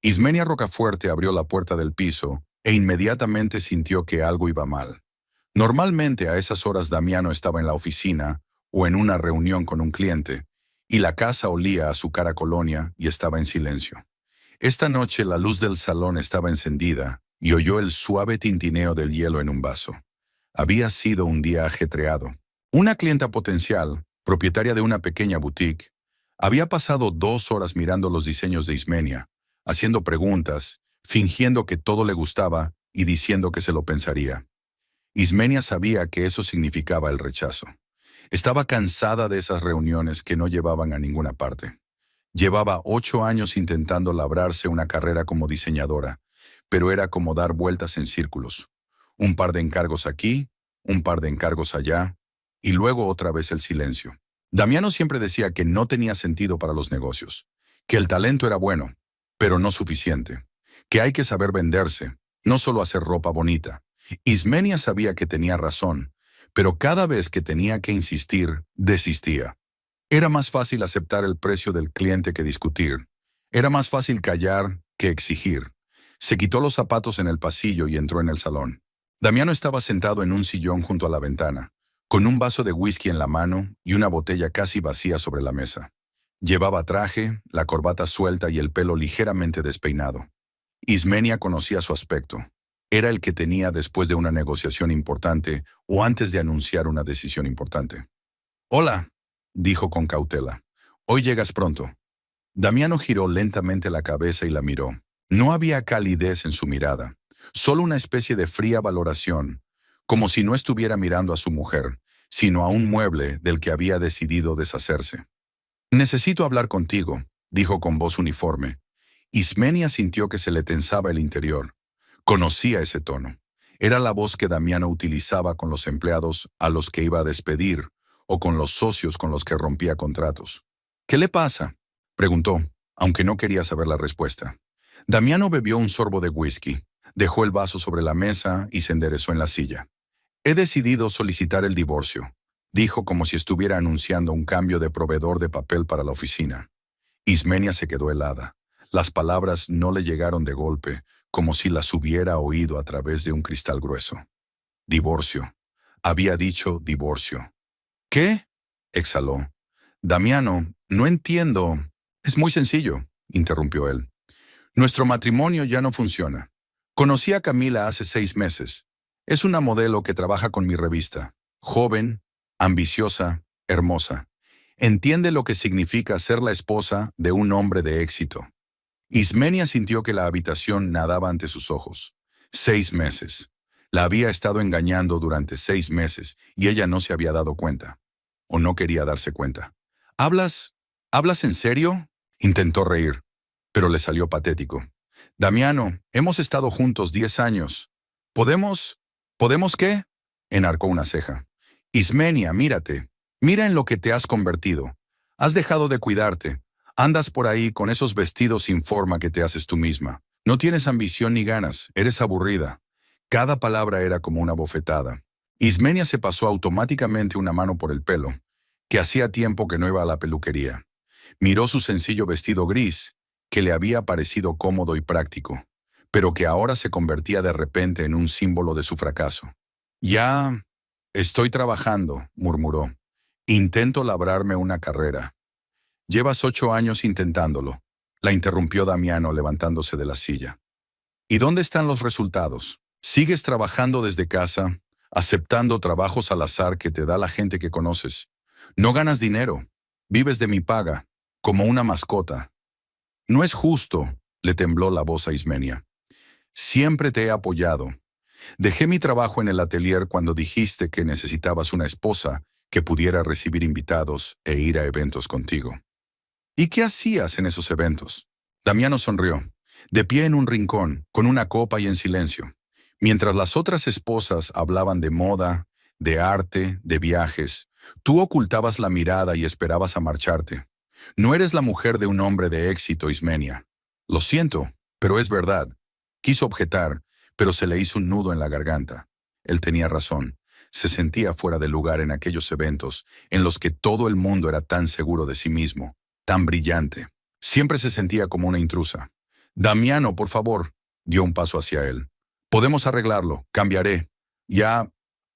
Ismenia Rocafuerte abrió la puerta del piso e inmediatamente sintió que algo iba mal. Normalmente a esas horas Damiano estaba en la oficina o en una reunión con un cliente, y la casa olía a su cara colonia y estaba en silencio. Esta noche la luz del salón estaba encendida y oyó el suave tintineo del hielo en un vaso. Había sido un día ajetreado. Una clienta potencial, propietaria de una pequeña boutique, había pasado 2 horas mirando los diseños de Ismenia, haciendo preguntas, fingiendo que todo le gustaba y diciendo que se lo pensaría. Ismenia sabía que eso significaba el rechazo. Estaba cansada de esas reuniones que no llevaban a ninguna parte. Llevaba 8 años intentando labrarse una carrera como diseñadora, pero era como dar vueltas en círculos. Un par de encargos aquí, un par de encargos allá, y luego otra vez el silencio. Damiano siempre decía que no tenía sentido para los negocios, que el talento era bueno, pero no suficiente, que hay que saber venderse, no solo hacer ropa bonita. Ismenia sabía que tenía razón, pero cada vez que tenía que insistir, desistía. Era más fácil aceptar el precio del cliente que discutir. Era más fácil callar que exigir. Se quitó los zapatos en el pasillo y entró en el salón. Damiano estaba sentado en un sillón junto a la ventana, con un vaso de whisky en la mano y una botella casi vacía sobre la mesa. Llevaba traje, la corbata suelta y el pelo ligeramente despeinado. Ismenia conocía su aspecto. Era el que tenía después de una negociación importante o antes de anunciar una decisión importante. «Hola», dijo con cautela. «Hoy llegas pronto». Damiano giró lentamente la cabeza y la miró. No había calidez en su mirada, solo una especie de fría valoración, como si no estuviera mirando a su mujer, sino a un mueble del que había decidido deshacerse. «Necesito hablar contigo», dijo con voz uniforme. Ismenia sintió que se le tensaba el interior. Conocía ese tono. Era la voz que Damiano utilizaba con los empleados a los que iba a despedir o con los socios con los que rompía contratos. «¿Qué le pasa?», preguntó, aunque no quería saber la respuesta. Damiano bebió un sorbo de whisky, dejó el vaso sobre la mesa y se enderezó en la silla. «He decidido solicitar el divorcio», dijo como si estuviera anunciando un cambio de proveedor de papel para la oficina. Ismenia se quedó helada. Las palabras no le llegaron de golpe, como si las hubiera oído a través de un cristal grueso. «Divorcio». Había dicho divorcio. «¿Qué?», exhaló. «Damiano, no entiendo». «Es muy sencillo», interrumpió él. «Nuestro matrimonio ya no funciona. Conocí a Camila hace 6 meses. Es una modelo que trabaja con mi revista. Joven, ambiciosa, hermosa. Entiende lo que significa ser la esposa de un hombre de éxito». Ismenia sintió que la habitación nadaba ante sus ojos. 6 meses. La había estado engañando durante 6 meses y ella no se había dado cuenta. O no quería darse cuenta. ¿Hablas en serio?», intentó reír, pero le salió patético. «Damiano, hemos estado juntos 10 años. ¿Podemos qué?», enarcó una ceja. «Ismenia, mírate. Mira en lo que te has convertido. Has dejado de cuidarte. Andas por ahí con esos vestidos sin forma que te haces tú misma. No tienes ambición ni ganas, eres aburrida». Cada palabra era como una bofetada. Ismenia se pasó automáticamente una mano por el pelo, que hacía tiempo que no iba a la peluquería. Miró su sencillo vestido gris, que le había parecido cómodo y práctico, pero que ahora se convertía de repente en un símbolo de su fracaso. «Ya estoy trabajando», murmuró. «Intento labrarme una carrera». «Llevas 8 años intentándolo», la interrumpió Damiano levantándose de la silla. «¿Y dónde están los resultados? Sigues trabajando desde casa, aceptando trabajos al azar que te da la gente que conoces. No ganas dinero, vives de mi paga, como una mascota». «No es justo», le tembló la voz a Ismenia. «Siempre te he apoyado. Dejé mi trabajo en el atelier cuando dijiste que necesitabas una esposa que pudiera recibir invitados e ir a eventos contigo». «¿Y qué hacías en esos eventos?». Damiano sonrió, de pie en un rincón, con una copa y en silencio. Mientras las otras esposas hablaban de moda, de arte, de viajes, tú ocultabas la mirada y esperabas a marcharte. No eres la mujer de un hombre de éxito, Ismenia. «Lo siento, pero es verdad». Quiso objetar, pero se le hizo un nudo en la garganta. Él tenía razón. Se sentía fuera de lugar en aquellos eventos en los que todo el mundo era tan seguro de sí mismo, tan brillante. Siempre se sentía como una intrusa. Damiano, por favor, dio un paso hacia él. Podemos arreglarlo, cambiaré. Ya...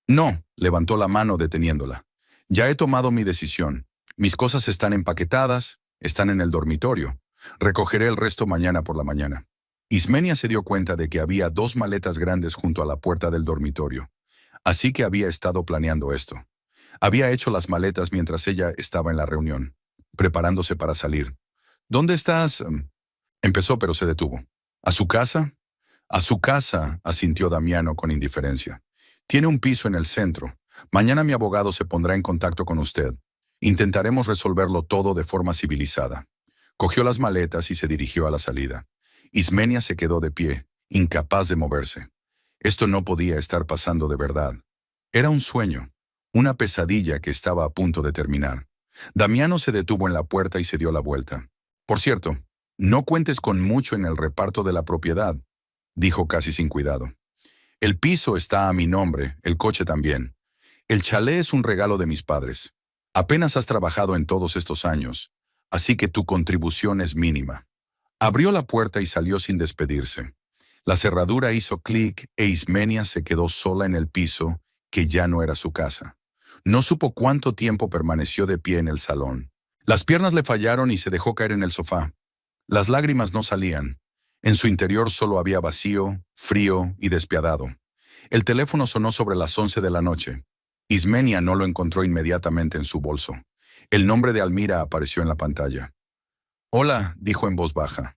No, levantó la mano deteniéndola. Ya he tomado mi decisión. Mis cosas están empaquetadas, están en el dormitorio. Recogeré el resto mañana por la mañana. Ismenia se dio cuenta de que había 2 maletas grandes junto a la puerta del dormitorio. Así que había estado planeando esto. Había hecho las maletas mientras ella estaba en la reunión, preparándose para salir. ¿Dónde estás? Empezó, pero se detuvo. ¿A su casa? A su casa, asintió Damiano con indiferencia. Tiene un piso en el centro. Mañana mi abogado se pondrá en contacto con usted. Intentaremos resolverlo todo de forma civilizada. Cogió las maletas y se dirigió a la salida. Ismenia se quedó de pie, incapaz de moverse. Esto no podía estar pasando de verdad. Era un sueño, una pesadilla que estaba a punto de terminar. Damiano se detuvo en la puerta y se dio la vuelta. Por cierto, no cuentes con mucho en el reparto de la propiedad, dijo casi sin cuidado. El piso está a mi nombre, el coche también. El chalet es un regalo de mis padres. Apenas has trabajado en todos estos años, así que tu contribución es mínima. Abrió la puerta y salió sin despedirse. La cerradura hizo clic e Ismenia se quedó sola en el piso, que ya no era su casa. No supo cuánto tiempo permaneció de pie en el salón. Las piernas le fallaron y se dejó caer en el sofá. Las lágrimas no salían. En su interior solo había vacío, frío y despiadado. El teléfono sonó sobre las 11 de la noche. Ismenia no lo encontró inmediatamente en su bolso. El nombre de Almira apareció en la pantalla. «Hola», dijo en voz baja.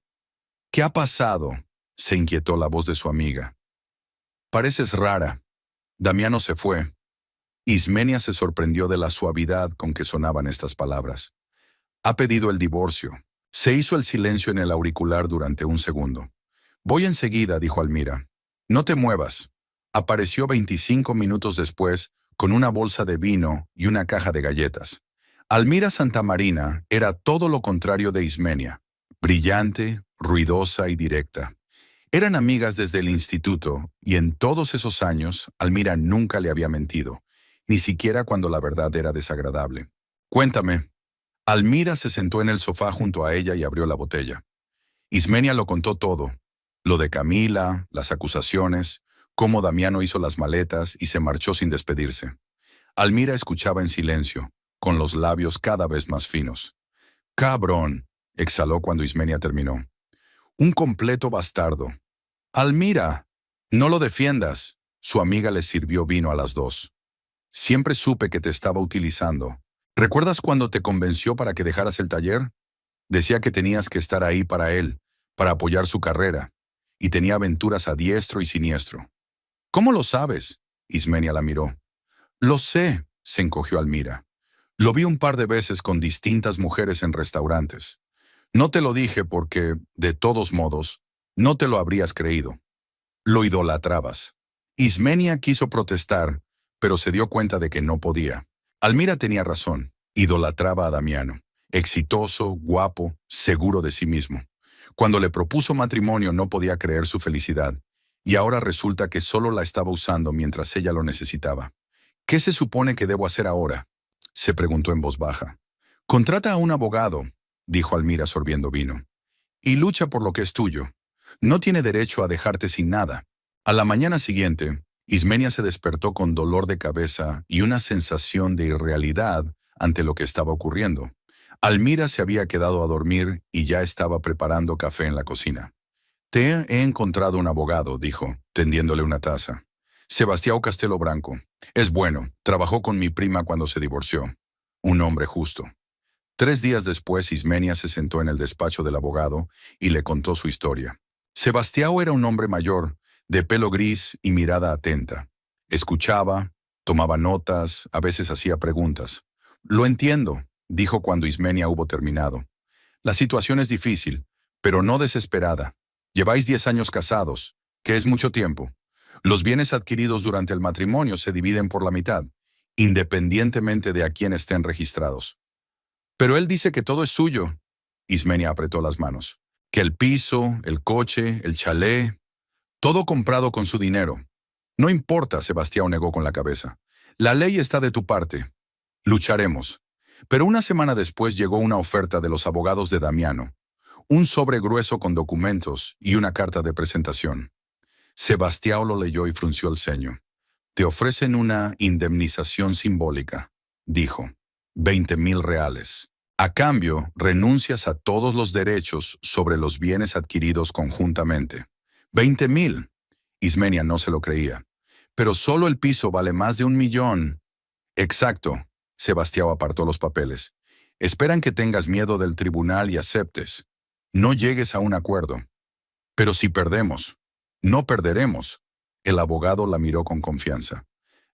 «¿Qué ha pasado?», se inquietó la voz de su amiga. «Pareces rara». Damiano se fue. Ismenia se sorprendió de la suavidad con que sonaban estas palabras. «Ha pedido el divorcio». Se hizo el silencio en el auricular durante un segundo. «Voy enseguida», dijo Almira. «No te muevas». Apareció 25 minutos después con una bolsa de vino y una caja de galletas. Almira Santamarina era todo lo contrario de Ismenia, brillante, ruidosa y directa. Eran amigas desde el instituto y en todos esos años Almira nunca le había mentido, ni siquiera cuando la verdad era desagradable. «Cuéntame». Almira se sentó en el sofá junto a ella y abrió la botella. Ismenia lo contó todo, lo de Camila, las acusaciones, cómo Damiano hizo las maletas y se marchó sin despedirse. Almira escuchaba en silencio, con los labios cada vez más finos. «Cabrón», exhaló cuando Ismenia terminó. «Un completo bastardo». «Almira, no lo defiendas». Su amiga le sirvió vino a las 2. «Siempre supe que te estaba utilizando. ¿Recuerdas cuando te convenció para que dejaras el taller? Decía que tenías que estar ahí para él, para apoyar su carrera, y tenía aventuras a diestro y siniestro». «¿Cómo lo sabes?», Ismenia la miró. «Lo sé», se encogió Almira. «Lo vi un par de veces con distintas mujeres en restaurantes. No te lo dije porque, de todos modos, no te lo habrías creído. Lo idolatrabas». Ismenia quiso protestar, pero se dio cuenta de que no podía. Almira tenía razón. Idolatraba a Damiano. Exitoso, guapo, seguro de sí mismo. Cuando le propuso matrimonio no podía creer su felicidad. Y ahora resulta que solo la estaba usando mientras ella lo necesitaba. «¿Qué se supone que debo hacer ahora?», se preguntó en voz baja. «Contrata a un abogado», dijo Almira sorbiendo vino. «Y lucha por lo que es tuyo. No tiene derecho a dejarte sin nada». A la mañana siguiente, Ismenia se despertó con dolor de cabeza y una sensación de irrealidad ante lo que estaba ocurriendo. Almira se había quedado a dormir y ya estaba preparando café en la cocina. «Te he encontrado un abogado», dijo, tendiéndole una taza. «Sebastião Castelo Branco. Es bueno, trabajó con mi prima cuando se divorció. Un hombre justo». 3 días después, Ismenia se sentó en el despacho del abogado y le contó su historia. Sebastião era un hombre mayor, de pelo gris y mirada atenta. Escuchaba, tomaba notas, a veces hacía preguntas. «Lo entiendo», dijo cuando Ismenia hubo terminado. «La situación es difícil, pero no desesperada. Lleváis 10 años casados, que es mucho tiempo. Los bienes adquiridos durante el matrimonio se dividen por la mitad, independientemente de a quién estén registrados». «Pero él dice que todo es suyo». Ismenia apretó las manos. «Que el piso, el coche, el chalet, todo comprado con su dinero». «No importa», Sebastião negó con la cabeza. «La ley está de tu parte. Lucharemos». Pero una semana después llegó una oferta de los abogados de Damiano. Un sobre grueso con documentos y una carta de presentación. Sebastião lo leyó y frunció el ceño. Te ofrecen una indemnización simbólica, dijo. 20.000 reales. A cambio, renuncias a todos los derechos sobre los bienes adquiridos conjuntamente. 20.000. Ismenia no se lo creía. Pero solo el piso vale más de 1.000.000. Exacto. Sebastião apartó los papeles. Esperan que tengas miedo del tribunal y aceptes. No llegues a un acuerdo. Pero si perdemos, no perderemos. El abogado la miró con confianza.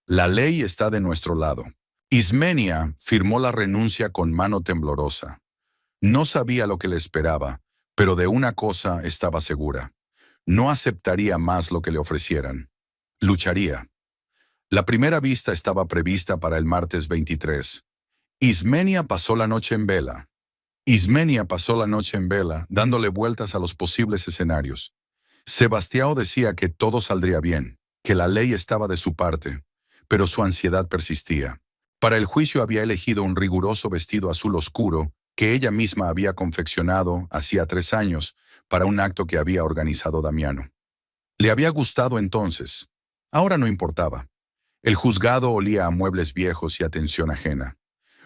La ley está de nuestro lado. Ismenia firmó la renuncia con mano temblorosa. No sabía lo que le esperaba, pero de una cosa estaba segura. No aceptaría más lo que le ofrecieran. Lucharía. La primera vista estaba prevista para el martes 23. Ismenia pasó la noche en vela. Dándole vueltas a los posibles escenarios. Sebastião decía que todo saldría bien, que la ley estaba de su parte, pero su ansiedad persistía. Para el juicio había elegido un riguroso vestido azul oscuro que ella misma había confeccionado hacía 3 años para un acto que había organizado Damiano. Le había gustado entonces. Ahora no importaba. El juzgado olía a muebles viejos y a tensión ajena.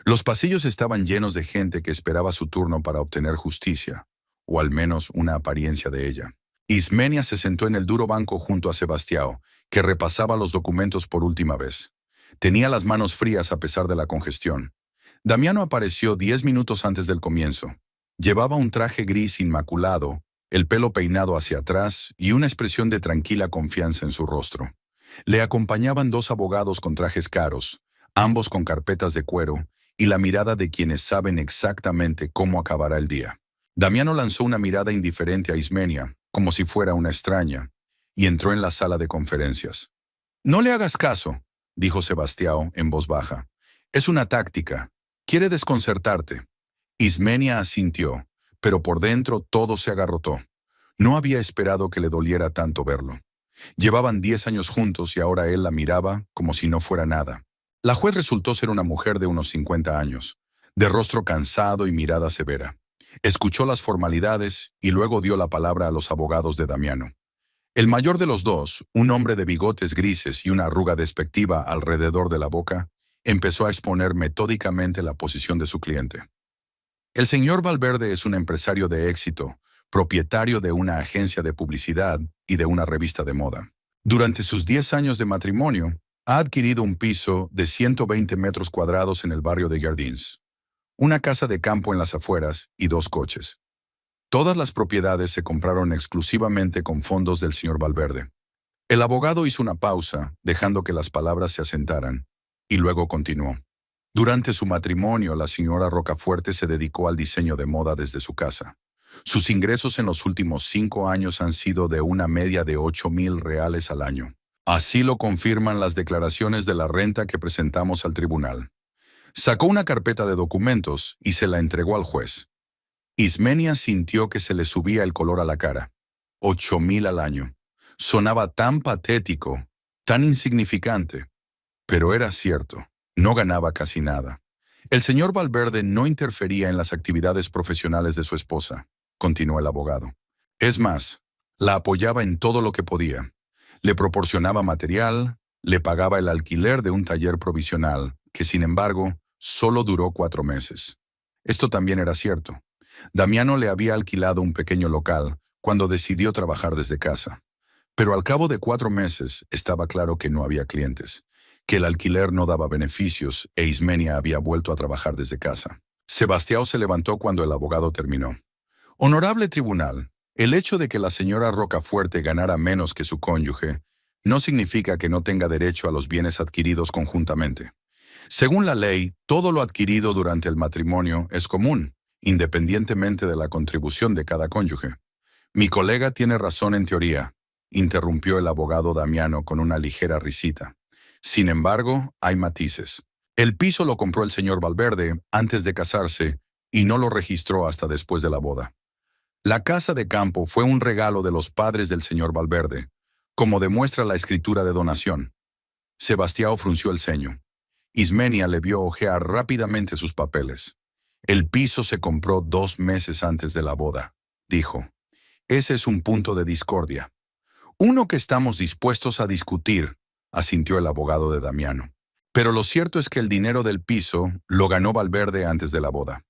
Los pasillos estaban llenos de gente que esperaba su turno para obtener justicia, o al menos una apariencia de ella. Ismenia se sentó en el duro banco junto a Sebastião, que repasaba los documentos por última vez. Tenía las manos frías a pesar de la congestión. Damiano apareció 10 minutos antes del comienzo. Llevaba un traje gris inmaculado, el pelo peinado hacia atrás y una expresión de tranquila confianza en su rostro. Le acompañaban 2 abogados con trajes caros, ambos con carpetas de cuero, y la mirada de quienes saben exactamente cómo acabará el día. Damiano lanzó una mirada indiferente a Ismenia, como si fuera una extraña, y entró en la sala de conferencias. «No le hagas caso», dijo Sebastião en voz baja. «Es una táctica. Quiere desconcertarte». Ismenia asintió, pero por dentro todo se agarrotó. No había esperado que le doliera tanto verlo. Llevaban 10 años juntos y ahora él la miraba como si no fuera nada. La juez resultó ser una mujer de unos 50 años, de rostro cansado y mirada severa. Escuchó las formalidades y luego dio la palabra a los abogados de Damiano. El mayor de los dos, un hombre de bigotes grises y una arruga despectiva alrededor de la boca, empezó a exponer metódicamente la posición de su cliente. El señor Valverde es un empresario de éxito, propietario de una agencia de publicidad y de una revista de moda. Durante sus 10 años de matrimonio, ha adquirido un piso de 120 metros cuadrados en el barrio de Jardins, una casa de campo en las afueras y 2 coches. Todas las propiedades se compraron exclusivamente con fondos del señor Valverde. El abogado hizo una pausa, dejando que las palabras se asentaran, y luego continuó. Durante su matrimonio, la señora Rocafuerte se dedicó al diseño de moda desde su casa. Sus ingresos en los últimos 5 años han sido de una media de 8.000 reales al año. Así lo confirman las declaraciones de la renta que presentamos al tribunal. Sacó una carpeta de documentos y se la entregó al juez. Ismenia sintió que se le subía el color a la cara. 8.000 al año. Sonaba tan patético, tan insignificante. Pero era cierto, no ganaba casi nada. El señor Valverde no interfería en las actividades profesionales de su esposa, continuó el abogado. Es más, la apoyaba en todo lo que podía. Le proporcionaba material, le pagaba el alquiler de un taller provisional, que sin embargo, solo duró 4 meses. Esto también era cierto. Damiano le había alquilado un pequeño local cuando decidió trabajar desde casa. Pero al cabo de 4 meses estaba claro que no había clientes, que el alquiler no daba beneficios e Ismenia había vuelto a trabajar desde casa. Sebastião se levantó cuando el abogado terminó. Honorable tribunal, el hecho de que la señora Rocafuerte ganara menos que su cónyuge no significa que no tenga derecho a los bienes adquiridos conjuntamente. Según la ley, todo lo adquirido durante el matrimonio es común, independientemente de la contribución de cada cónyuge. Mi colega tiene razón en teoría, interrumpió el abogado Damiano con una ligera risita. Sin embargo, hay matices. El piso lo compró el señor Valverde antes de casarse y no lo registró hasta después de la boda. La casa de campo fue un regalo de los padres del señor Valverde, como demuestra la escritura de donación. Sebastião frunció el ceño. Ismenia le vio hojear rápidamente sus papeles. El piso se compró 2 meses antes de la boda, dijo. Ese es un punto de discordia. Uno que estamos dispuestos a discutir, asintió el abogado de Damiano. Pero lo cierto es que el dinero del piso lo ganó Valverde antes de la boda.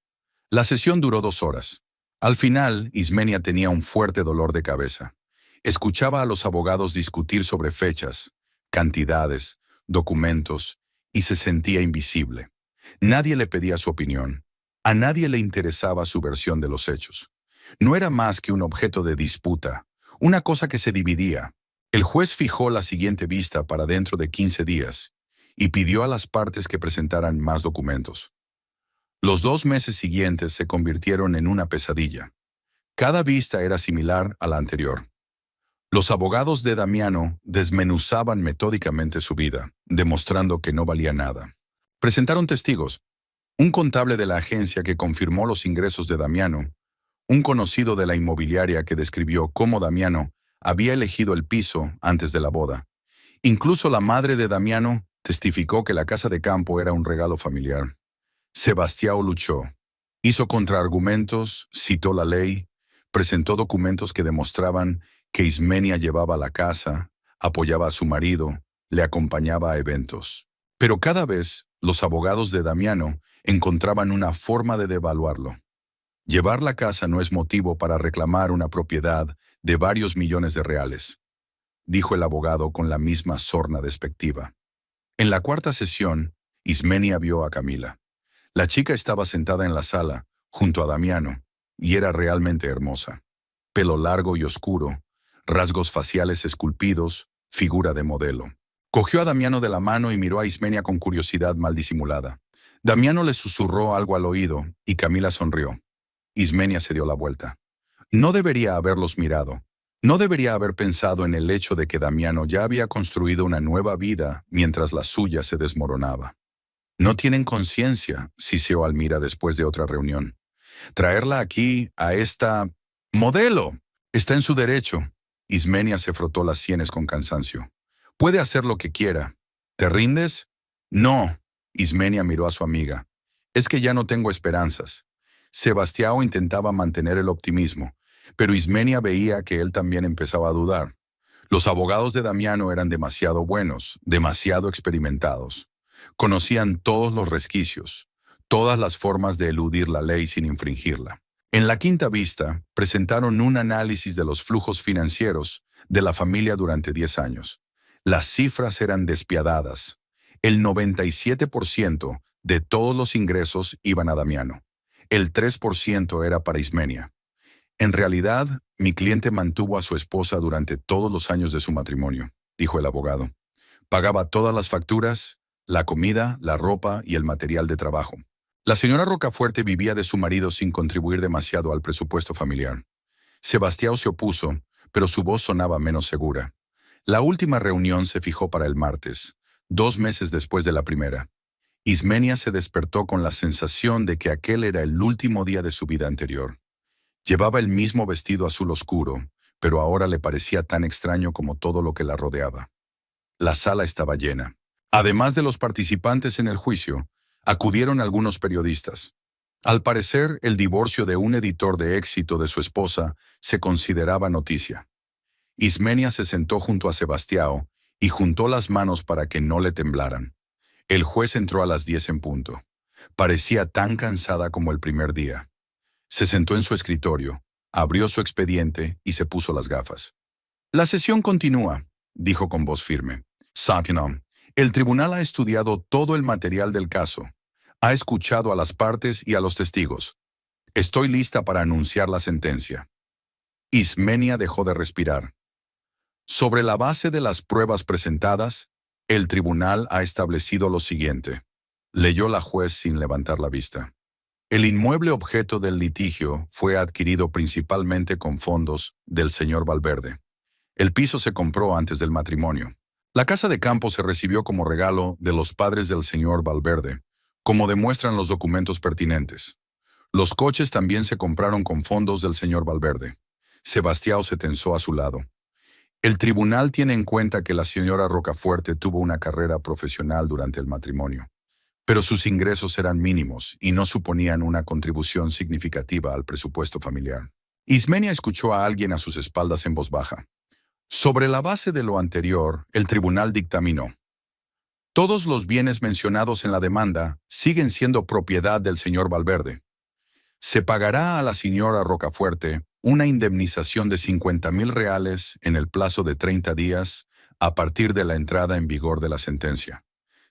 La sesión duró 2 horas. Al final, Ismenia tenía un fuerte dolor de cabeza. Escuchaba a los abogados discutir sobre fechas, cantidades, documentos, y se sentía invisible. Nadie le pedía su opinión. A nadie le interesaba su versión de los hechos. No era más que un objeto de disputa, una cosa que se dividía. El juez fijó la siguiente vista para dentro de 15 días y pidió a las partes que presentaran más documentos. Los 2 meses siguientes se convirtieron en una pesadilla. Cada vista era similar a la anterior. Los abogados de Damiano desmenuzaban metódicamente su vida, demostrando que no valía nada. Presentaron testigos, un contable de la agencia que confirmó los ingresos de Damiano, un conocido de la inmobiliaria que describió cómo Damiano había elegido el piso antes de la boda. Incluso la madre de Damiano testificó que la casa de campo era un regalo familiar. Sebastião luchó. Hizo contraargumentos, citó la ley, presentó documentos que demostraban que Ismenia llevaba la casa, apoyaba a su marido, le acompañaba a eventos. Pero cada vez los abogados de Damiano encontraban una forma de devaluarlo. Llevar la casa no es motivo para reclamar una propiedad de varios millones de reales, dijo el abogado con la misma sorna despectiva. En la cuarta sesión, Ismenia vio a Camila. La chica estaba sentada en la sala, junto a Damiano, y era realmente hermosa. Pelo largo y oscuro, rasgos faciales esculpidos, figura de modelo. Cogió a Damiano de la mano y miró a Ismenia con curiosidad mal disimulada. Damiano le susurró algo al oído y Camila sonrió. Ismenia se dio la vuelta. No debería haberlos mirado. No debería haber pensado en el hecho de que Damiano ya había construido una nueva vida mientras la suya se desmoronaba. No tienen conciencia, siseó Almira después de otra reunión. Traerla aquí, a esta modelo, está en su derecho. Ismenia se frotó las sienes con cansancio. Puede hacer lo que quiera. ¿Te rindes? No. Ismenia miró a su amiga. Es que ya no tengo esperanzas. Sebastião intentaba mantener el optimismo, pero Ismenia veía que él también empezaba a dudar. Los abogados de Damiano eran demasiado buenos, demasiado experimentados. Conocían todos los resquicios, todas las formas de eludir la ley sin infringirla. En la quinta vista, presentaron un análisis de los flujos financieros de la familia durante 10 años. Las cifras eran despiadadas. El 97% de todos los ingresos iban a Damiano. El 3% era para Ismenia. En realidad, mi cliente mantuvo a su esposa durante todos los años de su matrimonio, dijo el abogado. Pagaba todas las facturas, la comida, la ropa y el material de trabajo. La señora Rocafuerte vivía de su marido sin contribuir demasiado al presupuesto familiar. Sebastião se opuso, pero su voz sonaba menos segura. La última reunión se fijó para el martes, 2 meses después de la primera. Ismenia se despertó con la sensación de que aquel era el último día de su vida anterior. Llevaba el mismo vestido azul oscuro, pero ahora le parecía tan extraño como todo lo que la rodeaba. La sala estaba llena. Además de los participantes en el juicio, acudieron algunos periodistas. Al parecer, el divorcio de un editor de éxito de su esposa se consideraba noticia. Ismenia se sentó junto a Sebastião y juntó las manos para que no le temblaran. El juez entró a las 10 en punto. Parecía tan cansada como el primer día. Se sentó en su escritorio, abrió su expediente y se puso las gafas. La sesión continúa, dijo con voz firme. Sakinam, el tribunal ha estudiado todo el material del caso. Ha escuchado a las partes y a los testigos. Estoy lista para anunciar la sentencia. Ismenia dejó de respirar. Sobre la base de las pruebas presentadas, el tribunal ha establecido lo siguiente. Leyó la juez sin levantar la vista. El inmueble objeto del litigio fue adquirido principalmente con fondos del señor Valverde. El piso se compró antes del matrimonio. La casa de campo se recibió como regalo de los padres del señor Valverde, como demuestran los documentos pertinentes. Los coches también se compraron con fondos del señor Valverde. Sebastião se tensó a su lado. El tribunal tiene en cuenta que la señora Rocafuerte tuvo una carrera profesional durante el matrimonio, pero sus ingresos eran mínimos y no suponían una contribución significativa al presupuesto familiar. Ismenia escuchó a alguien a sus espaldas en voz baja. Sobre la base de lo anterior, el tribunal dictaminó: todos los bienes mencionados en la demanda siguen siendo propiedad del señor Valverde. Se pagará a la señora Rocafuerte una indemnización de 50,000 reales en el plazo de 30 días a partir de la entrada en vigor de la sentencia.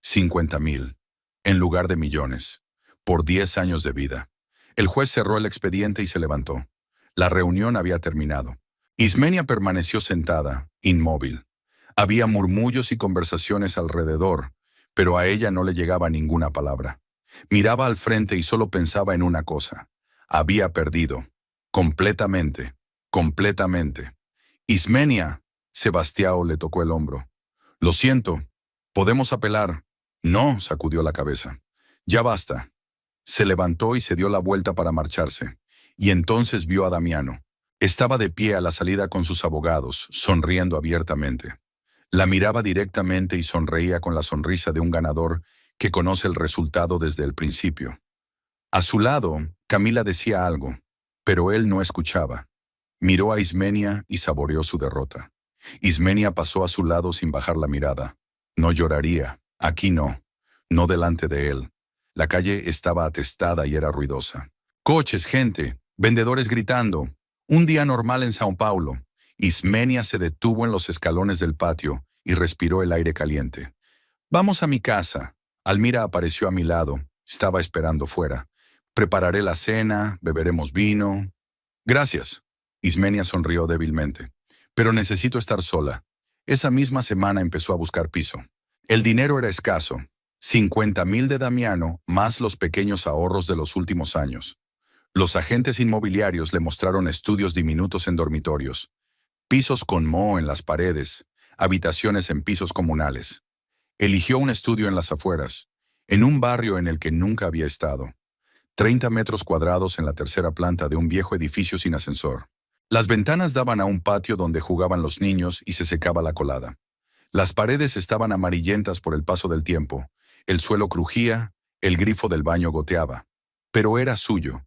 50,000, en lugar de millones, por 10 años de vida. El juez cerró el expediente y se levantó. La reunión había terminado. Ismenia permaneció sentada, inmóvil. Había murmullos y conversaciones alrededor, pero a ella no le llegaba ninguna palabra. Miraba al frente y solo pensaba en una cosa: había perdido. Completamente. Completamente. Ismenia. Sebastião le tocó el hombro. Lo siento. ¿Podemos apelar? No, sacudió la cabeza. Ya basta. Se levantó y se dio la vuelta para marcharse. Y entonces vio a Damiano. Estaba de pie a la salida con sus abogados, sonriendo abiertamente. La miraba directamente y sonreía con la sonrisa de un ganador que conoce el resultado desde el principio. A su lado, Camila decía algo, pero él no escuchaba. Miró a Ismenia y saboreó su derrota. Ismenia pasó a su lado sin bajar la mirada. No lloraría, aquí no, no delante de él. La calle estaba atestada y era ruidosa. Coches, gente, vendedores gritando. Un día normal en Sao Paulo. Ismenia se detuvo en los escalones del patio y respiró el aire caliente. Vamos a mi casa. Almira apareció a mi lado. Estaba esperando fuera. Prepararé la cena, beberemos vino. Gracias. Ismenia sonrió débilmente. Pero necesito estar sola. Esa misma semana empezó a buscar piso. El dinero era escaso. 50,000 de Damiano, más los pequeños ahorros de los últimos años. Los agentes inmobiliarios le mostraron estudios diminutos en dormitorios, pisos con moho en las paredes, habitaciones en pisos comunales. Eligió un estudio en las afueras, en un barrio en el que nunca había estado. 30 metros cuadrados en la tercera planta de un viejo edificio sin ascensor. Las ventanas daban a un patio donde jugaban los niños y se secaba la colada. Las paredes estaban amarillentas por el paso del tiempo, el suelo crujía, el grifo del baño goteaba. Pero era suyo.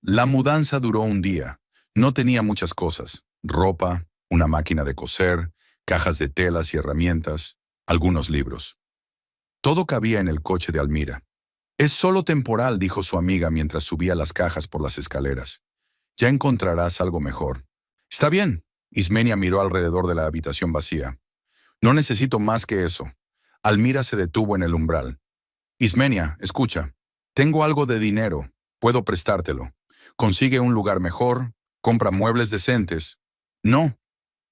La mudanza duró un día. No tenía muchas cosas: ropa, una máquina de coser, cajas de telas y herramientas, algunos libros. Todo cabía en el coche de Almira. Es solo temporal, dijo su amiga mientras subía las cajas por las escaleras. Ya encontrarás algo mejor. Está bien. Ismenia miró alrededor de la habitación vacía. No necesito más que eso. Almira se detuvo en el umbral. Ismenia, escucha. Tengo algo de dinero. Puedo prestártelo. Consigue un lugar mejor. Compra muebles decentes. No.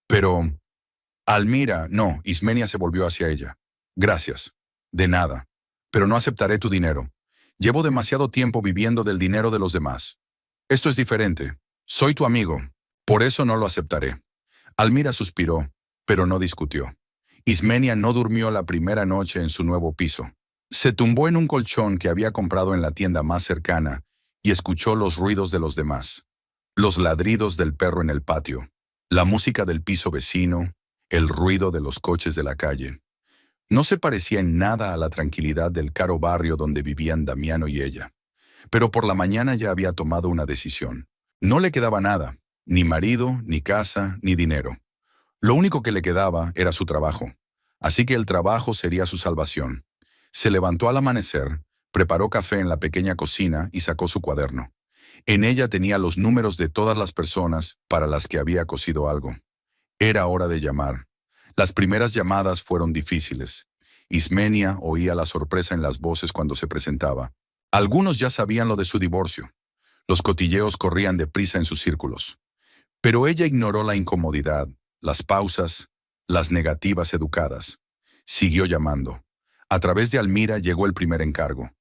Pero... Almira, no. Ismenia se volvió hacia ella. Gracias. De nada. Pero no aceptaré tu dinero. Llevo demasiado tiempo viviendo del dinero de los demás. Esto es diferente. Soy tu amigo. Por eso no lo aceptaré. Almira suspiró, pero no discutió. Ismenia no durmió la primera noche en su nuevo piso. Se tumbó en un colchón que había comprado en la tienda más cercana y escuchó los ruidos de los demás. Los ladridos del perro en el patio, la música del piso vecino, el ruido de los coches de la calle. No se parecía en nada a la tranquilidad del caro barrio donde vivían Damiano y ella. Pero por la mañana ya había tomado una decisión. No le quedaba nada, ni marido, ni casa, ni dinero. Lo único que le quedaba era su trabajo. Así que el trabajo sería su salvación. Se levantó al amanecer, preparó café en la pequeña cocina y sacó su cuaderno. En ella tenía los números de todas las personas para las que había cosido algo. Era hora de llamar. Las primeras llamadas fueron difíciles. Ismenia oía la sorpresa en las voces cuando se presentaba. Algunos ya sabían lo de su divorcio. Los cotilleos corrían deprisa en sus círculos. Pero ella ignoró la incomodidad, las pausas, las negativas educadas. Siguió llamando. A través de Almira llegó el primer encargo.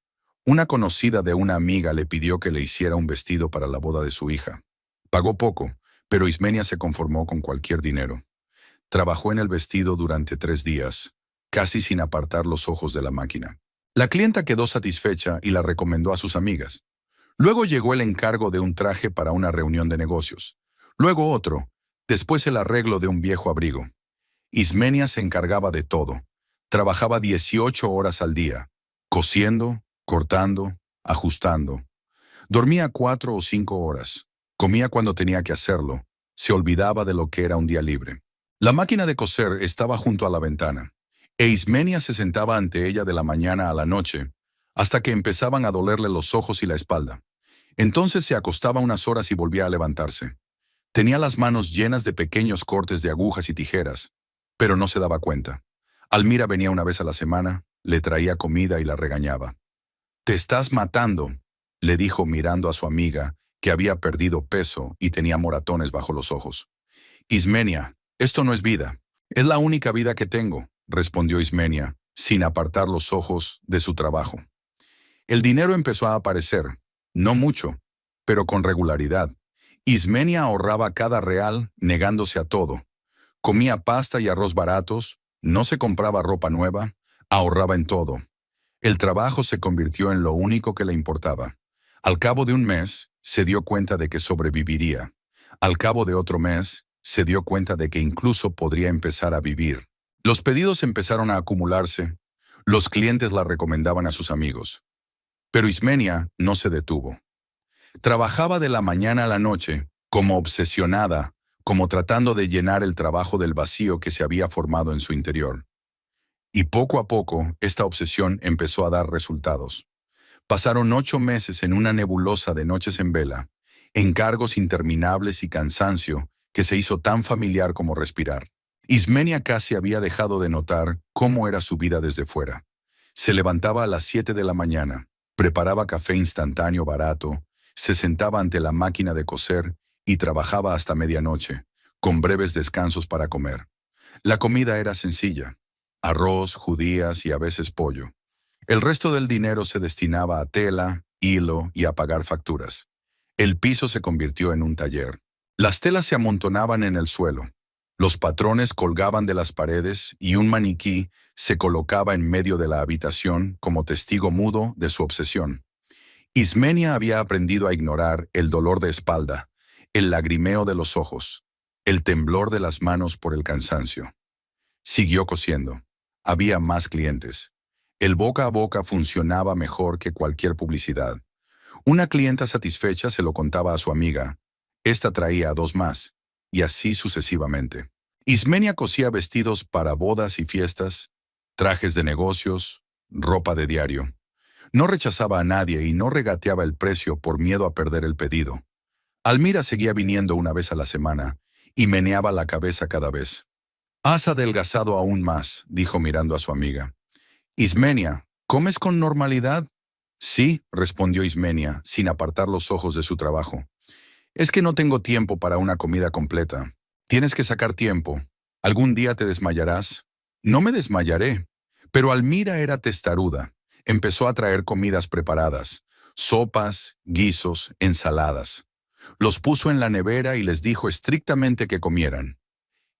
Una conocida de una amiga le pidió que le hiciera un vestido para la boda de su hija. Pagó poco, pero Ismenia se conformó con cualquier dinero. Trabajó en el vestido durante 3 días, casi sin apartar los ojos de la máquina. La clienta quedó satisfecha y la recomendó a sus amigas. Luego llegó el encargo de un traje para una reunión de negocios. Luego otro, después el arreglo de un viejo abrigo. Ismenia se encargaba de todo. Trabajaba 18 horas al día, cosiendo, cortando, ajustando. Dormía 4 o 5 horas. Comía cuando tenía que hacerlo. Se olvidaba de lo que era un día libre. La máquina de coser estaba junto a la ventana, e Ismenia se sentaba ante ella de la mañana a la noche, hasta que empezaban a dolerle los ojos y la espalda. Entonces se acostaba unas horas y volvía a levantarse. Tenía las manos llenas de pequeños cortes de agujas y tijeras, pero no se daba cuenta. Almira venía una vez a la semana, le traía comida y la regañaba. «Te estás matando», le dijo mirando a su amiga, que había perdido peso y tenía moratones bajo los ojos. «Ismenia, esto no es vida. Es la única vida que tengo», respondió Ismenia, sin apartar los ojos de su trabajo. El dinero empezó a aparecer, no mucho, pero con regularidad. Ismenia ahorraba cada real, negándose a todo. Comía pasta y arroz baratos, no se compraba ropa nueva, ahorraba en todo. El trabajo se convirtió en lo único que le importaba. Al cabo de un mes, se dio cuenta de que sobreviviría. Al cabo de otro mes, se dio cuenta de que incluso podría empezar a vivir. Los pedidos empezaron a acumularse. Los clientes la recomendaban a sus amigos. Pero Ismenia no se detuvo. Trabajaba de la mañana a la noche, como obsesionada, como tratando de llenar el trabajo del vacío que se había formado en su interior. Y poco a poco, esta obsesión empezó a dar resultados. Pasaron 8 meses en una nebulosa de noches en vela, encargos interminables y cansancio que se hizo tan familiar como respirar. Ismenia casi había dejado de notar cómo era su vida desde fuera. Se levantaba a las 7 de la mañana, preparaba café instantáneo barato, se sentaba ante la máquina de coser y trabajaba hasta medianoche, con breves descansos para comer. La comida era sencilla: arroz, judías y a veces pollo. El resto del dinero se destinaba a tela, hilo y a pagar facturas. El piso se convirtió en un taller. Las telas se amontonaban en el suelo. Los patrones colgaban de las paredes y un maniquí se colocaba en medio de la habitación como testigo mudo de su obsesión. Ismenia había aprendido a ignorar el dolor de espalda, el lagrimeo de los ojos, el temblor de las manos por el cansancio. Siguió cosiendo. Había más clientes. El boca a boca funcionaba mejor que cualquier publicidad. Una clienta satisfecha se lo contaba a su amiga. Esta traía a 2 más, y así sucesivamente. Ismenia cosía vestidos para bodas y fiestas, trajes de negocios, ropa de diario. No rechazaba a nadie y no regateaba el precio por miedo a perder el pedido. Almira seguía viniendo una vez a la semana y meneaba la cabeza cada vez. «Has adelgazado aún más», dijo mirando a su amiga. «Ismenia, ¿comes con normalidad?» «Sí», respondió Ismenia, sin apartar los ojos de su trabajo. «Es que no tengo tiempo para una comida completa. Tienes que sacar tiempo. ¿Algún día te desmayarás?» «No me desmayaré». Pero Almira era testaruda. Empezó a traer comidas preparadas, sopas, guisos, ensaladas. Los puso en la nevera y les dijo estrictamente que comieran.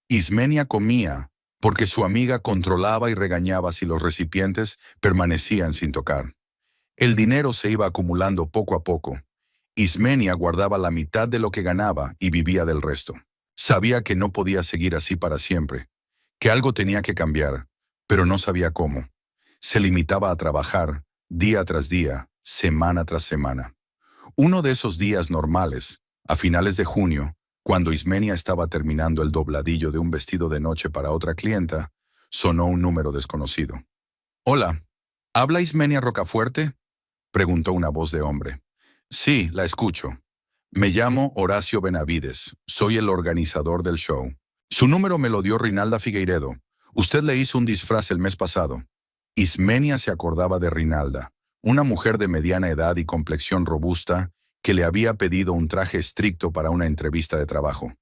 Ismenia comía, porque su amiga controlaba y regañaba si los recipientes permanecían sin tocar. El dinero se iba acumulando poco a poco. Ismenia guardaba la mitad de lo que ganaba y vivía del resto. Sabía que no podía seguir así para siempre, que algo tenía que cambiar, pero no sabía cómo. Se limitaba a trabajar, día tras día, semana tras semana. Uno de esos días normales, a finales de junio, cuando Ismenia estaba terminando el dobladillo de un vestido de noche para otra clienta, sonó un número desconocido. «Hola, ¿habla Ismenia Rocafuerte?», preguntó una voz de hombre. «Sí, la escucho. Me llamo Horacio Benavides. Soy el organizador del show. Su número me lo dio Rinalda Figueiredo. Usted le hizo un disfraz el mes pasado». Ismenia se acordaba de Rinalda, una mujer de mediana edad y complexión robusta, que le había pedido un traje estricto para una entrevista de trabajo.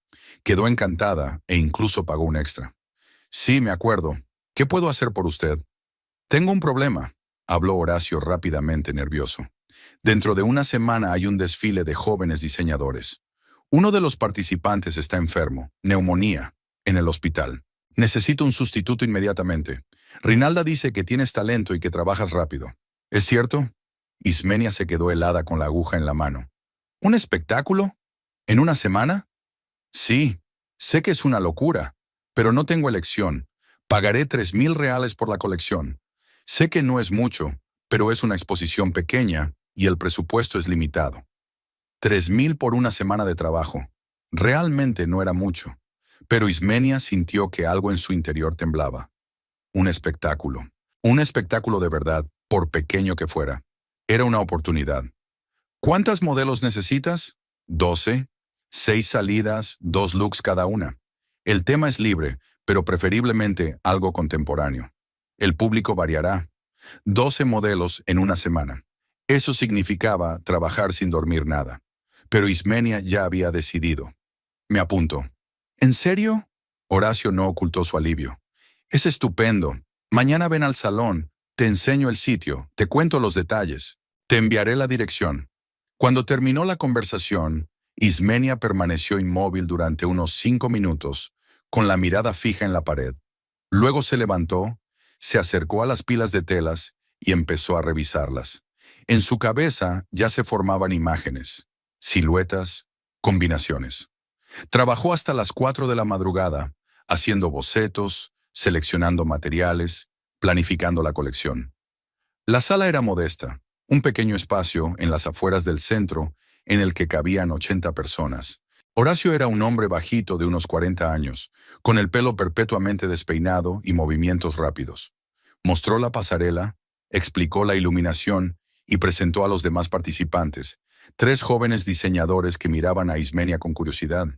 Quedó encantada e incluso pagó un extra. «Sí, me acuerdo. ¿Qué puedo hacer por usted?» «Tengo un problema», habló Horacio rápidamente nervioso. «Dentro de una semana hay un desfile de jóvenes diseñadores. Uno de los participantes está enfermo, neumonía, en el hospital. Necesito un sustituto inmediatamente. Rinalda dice que tienes talento y que trabajas rápido. ¿Es cierto?» Ismenia se quedó helada con la aguja en la mano. «¿Un espectáculo? ¿En una semana?» «Sí, sé que es una locura, pero no tengo elección. Pagaré 3.000 reales por la colección. Sé que no es mucho, pero es una exposición pequeña y el presupuesto es limitado». 3,000 por una semana de trabajo. Realmente no era mucho. Pero Ismenia sintió que algo en su interior temblaba. Un espectáculo. Un espectáculo de verdad, por pequeño que fuera. Era una oportunidad. ¿Cuántas modelos necesitas? 12. 6 salidas, 2 looks cada una. El tema es libre, pero preferiblemente algo contemporáneo. El público variará. 12 modelos en una semana. Eso significaba trabajar sin dormir nada. Pero Ismenia ya había decidido. Me apunto. ¿En serio? Horacio no ocultó su alivio. Es estupendo. Mañana ven al salón. Te enseño el sitio. Te cuento los detalles. Te enviaré la dirección. Cuando terminó la conversación, Ismenia permaneció inmóvil durante unos 5 minutos, con la mirada fija en la pared. Luego se levantó, se acercó a las pilas de telas y empezó a revisarlas. En su cabeza ya se formaban imágenes, siluetas, combinaciones. Trabajó hasta las 4 de la madrugada, haciendo bocetos, seleccionando materiales, planificando la colección. La sala era modesta, un pequeño espacio en las afueras del centro en el que cabían 80 personas. Horacio era un hombre bajito de unos 40 años, con el pelo perpetuamente despeinado y movimientos rápidos. Mostró la pasarela, explicó la iluminación y presentó a los demás participantes, 3 jóvenes diseñadores que miraban a Ismenia con curiosidad.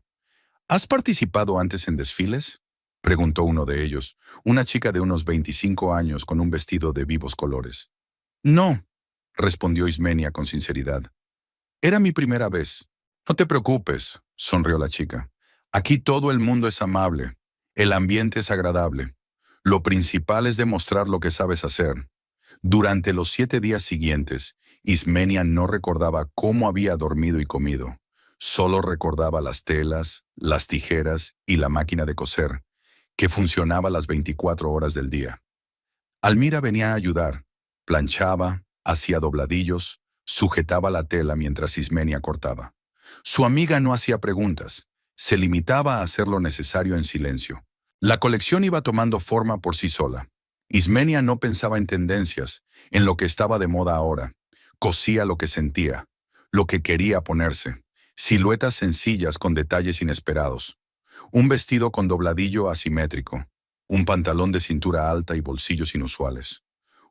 ¿Has participado antes en desfiles?, preguntó uno de ellos, una chica de unos 25 años con un vestido de vivos colores. No, respondió Ismenia con sinceridad. Era mi primera vez. No te preocupes, sonrió la chica. Aquí todo el mundo es amable. El ambiente es agradable. Lo principal es demostrar lo que sabes hacer. Durante los 7 días siguientes, Ismenia no recordaba cómo había dormido y comido. Solo recordaba las telas, las tijeras y la máquina de coser, que funcionaba las 24 horas del día. Almira venía a ayudar. Planchaba, hacía dobladillos, sujetaba la tela mientras Ismenia cortaba. Su amiga no hacía preguntas, se limitaba a hacer lo necesario en silencio. La colección iba tomando forma por sí sola. Ismenia no pensaba en tendencias, en lo que estaba de moda ahora. Cosía lo que sentía, lo que quería ponerse. Siluetas sencillas con detalles inesperados. Un vestido con dobladillo asimétrico. Un pantalón de cintura alta y bolsillos inusuales.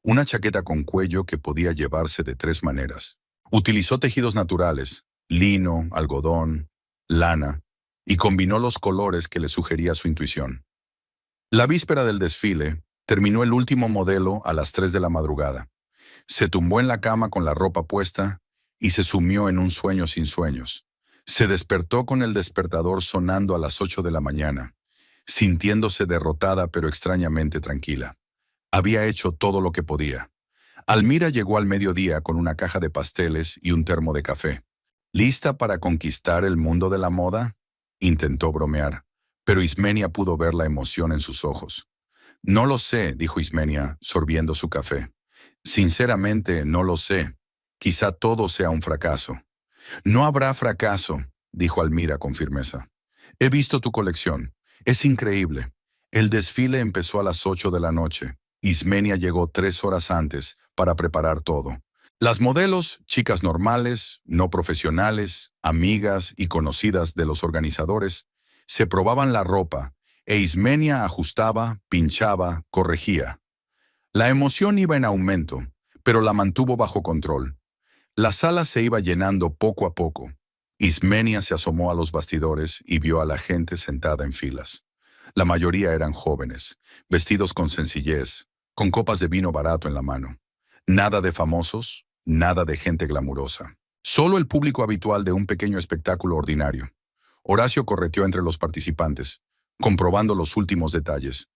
Una chaqueta con cuello que podía llevarse de 3 maneras. Utilizó tejidos naturales, lino, algodón, lana, y combinó los colores que le sugería su intuición. La víspera del desfile, terminó el último modelo a las 3 de la madrugada. Se tumbó en la cama con la ropa puesta y se sumió en un sueño sin sueños. Se despertó con el despertador sonando a las 8 de la mañana, sintiéndose derrotada pero extrañamente tranquila. Había hecho todo lo que podía. Almira llegó al mediodía con una caja de pasteles y un termo de café. ¿Lista para conquistar el mundo de la moda?, intentó bromear, pero Ismenia pudo ver la emoción en sus ojos. No lo sé, dijo Ismenia, sorbiendo su café. Sinceramente, no lo sé. Quizá todo sea un fracaso. No habrá fracaso, dijo Almira con firmeza. He visto tu colección. Es increíble. El desfile empezó a las 8 de la noche. Ismenia llegó 3 horas antes para preparar todo. Las modelos, chicas normales, no profesionales, amigas y conocidas de los organizadores, se probaban la ropa, e Ismenia ajustaba, pinchaba, corregía. La emoción iba en aumento, pero la mantuvo bajo control. La sala se iba llenando poco a poco. Ismenia se asomó a los bastidores y vio a la gente sentada en filas. La mayoría eran jóvenes, vestidos con sencillez, con copas de vino barato en la mano. Nada de famosos, nada de gente glamurosa. Solo el público habitual de un pequeño espectáculo ordinario. Horacio correteó entre los participantes, comprobando los últimos detalles.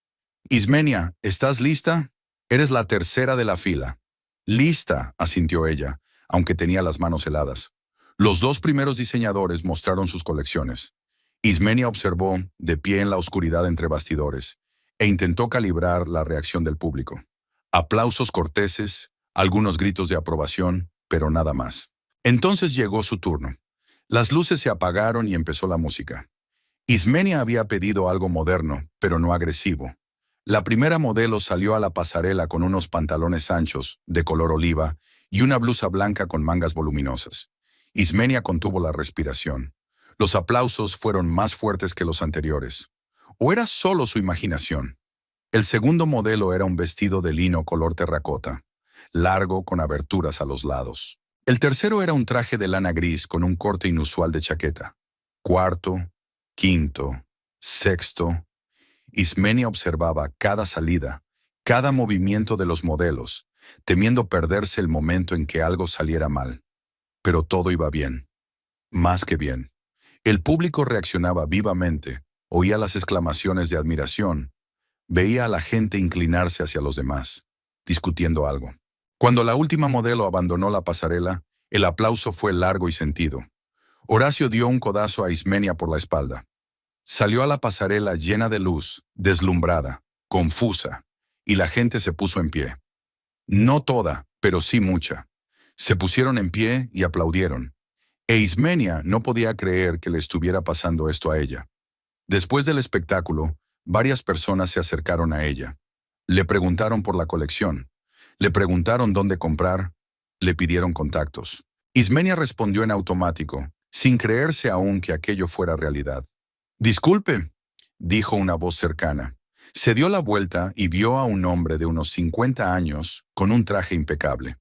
Ismenia, ¿estás lista? Eres la tercera de la fila. Lista, asintió ella, aunque tenía las manos heladas. Los 2 primeros diseñadores mostraron sus colecciones. Ismenia observó, de pie en la oscuridad entre bastidores, e intentó calibrar la reacción del público. Aplausos corteses, algunos gritos de aprobación, pero nada más. Entonces llegó su turno. Las luces se apagaron y empezó la música. Ismenia había pedido algo moderno, pero no agresivo. La primera modelo salió a la pasarela con unos pantalones anchos, de color oliva, y una blusa blanca con mangas voluminosas. Ismenia contuvo la respiración. Los aplausos fueron más fuertes que los anteriores. ¿O era solo su imaginación? El segundo modelo era un vestido de lino color terracota, largo con aberturas a los lados. El tercero era un traje de lana gris con un corte inusual de chaqueta. Cuarto, quinto, sexto. Ismenia observaba cada salida, cada movimiento de los modelos, temiendo perderse el momento en que algo saliera mal. Pero todo iba bien. Más que bien. El público reaccionaba vivamente, oía las exclamaciones de admiración, veía a la gente inclinarse hacia los demás, discutiendo algo. Cuando la última modelo abandonó la pasarela, el aplauso fue largo y sentido. Horacio dio un codazo a Ismenia por la espalda. Salió a la pasarela llena de luz, deslumbrada, confusa, y la gente se puso en pie. No toda, pero sí mucha. Se pusieron en pie y aplaudieron. E Ismenia no podía creer que le estuviera pasando esto a ella. Después del espectáculo, varias personas se acercaron a ella. Le preguntaron por la colección. Le preguntaron dónde comprar. Le pidieron contactos. Ismenia respondió en automático, sin creerse aún que aquello fuera realidad. «Disculpe», dijo una voz cercana. Se dio la vuelta y vio a un hombre de unos 50 años con un traje impecable.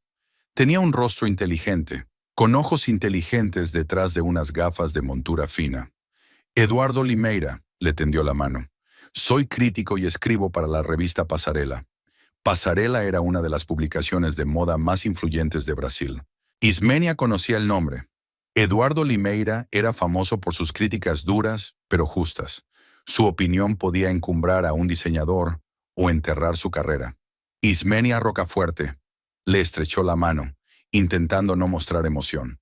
Tenía un rostro inteligente, con ojos inteligentes detrás de unas gafas de montura fina. «Eduardo Limeira», le tendió la mano. «Soy crítico y escribo para la revista Pasarela». Pasarela era una de las publicaciones de moda más influyentes de Brasil. Ismenia conocía el nombre. Eduardo Limeira era famoso por sus críticas duras, pero justas. Su opinión podía encumbrar a un diseñador o enterrar su carrera. Ismenia Rocafuerte le estrechó la mano, intentando no mostrar emoción.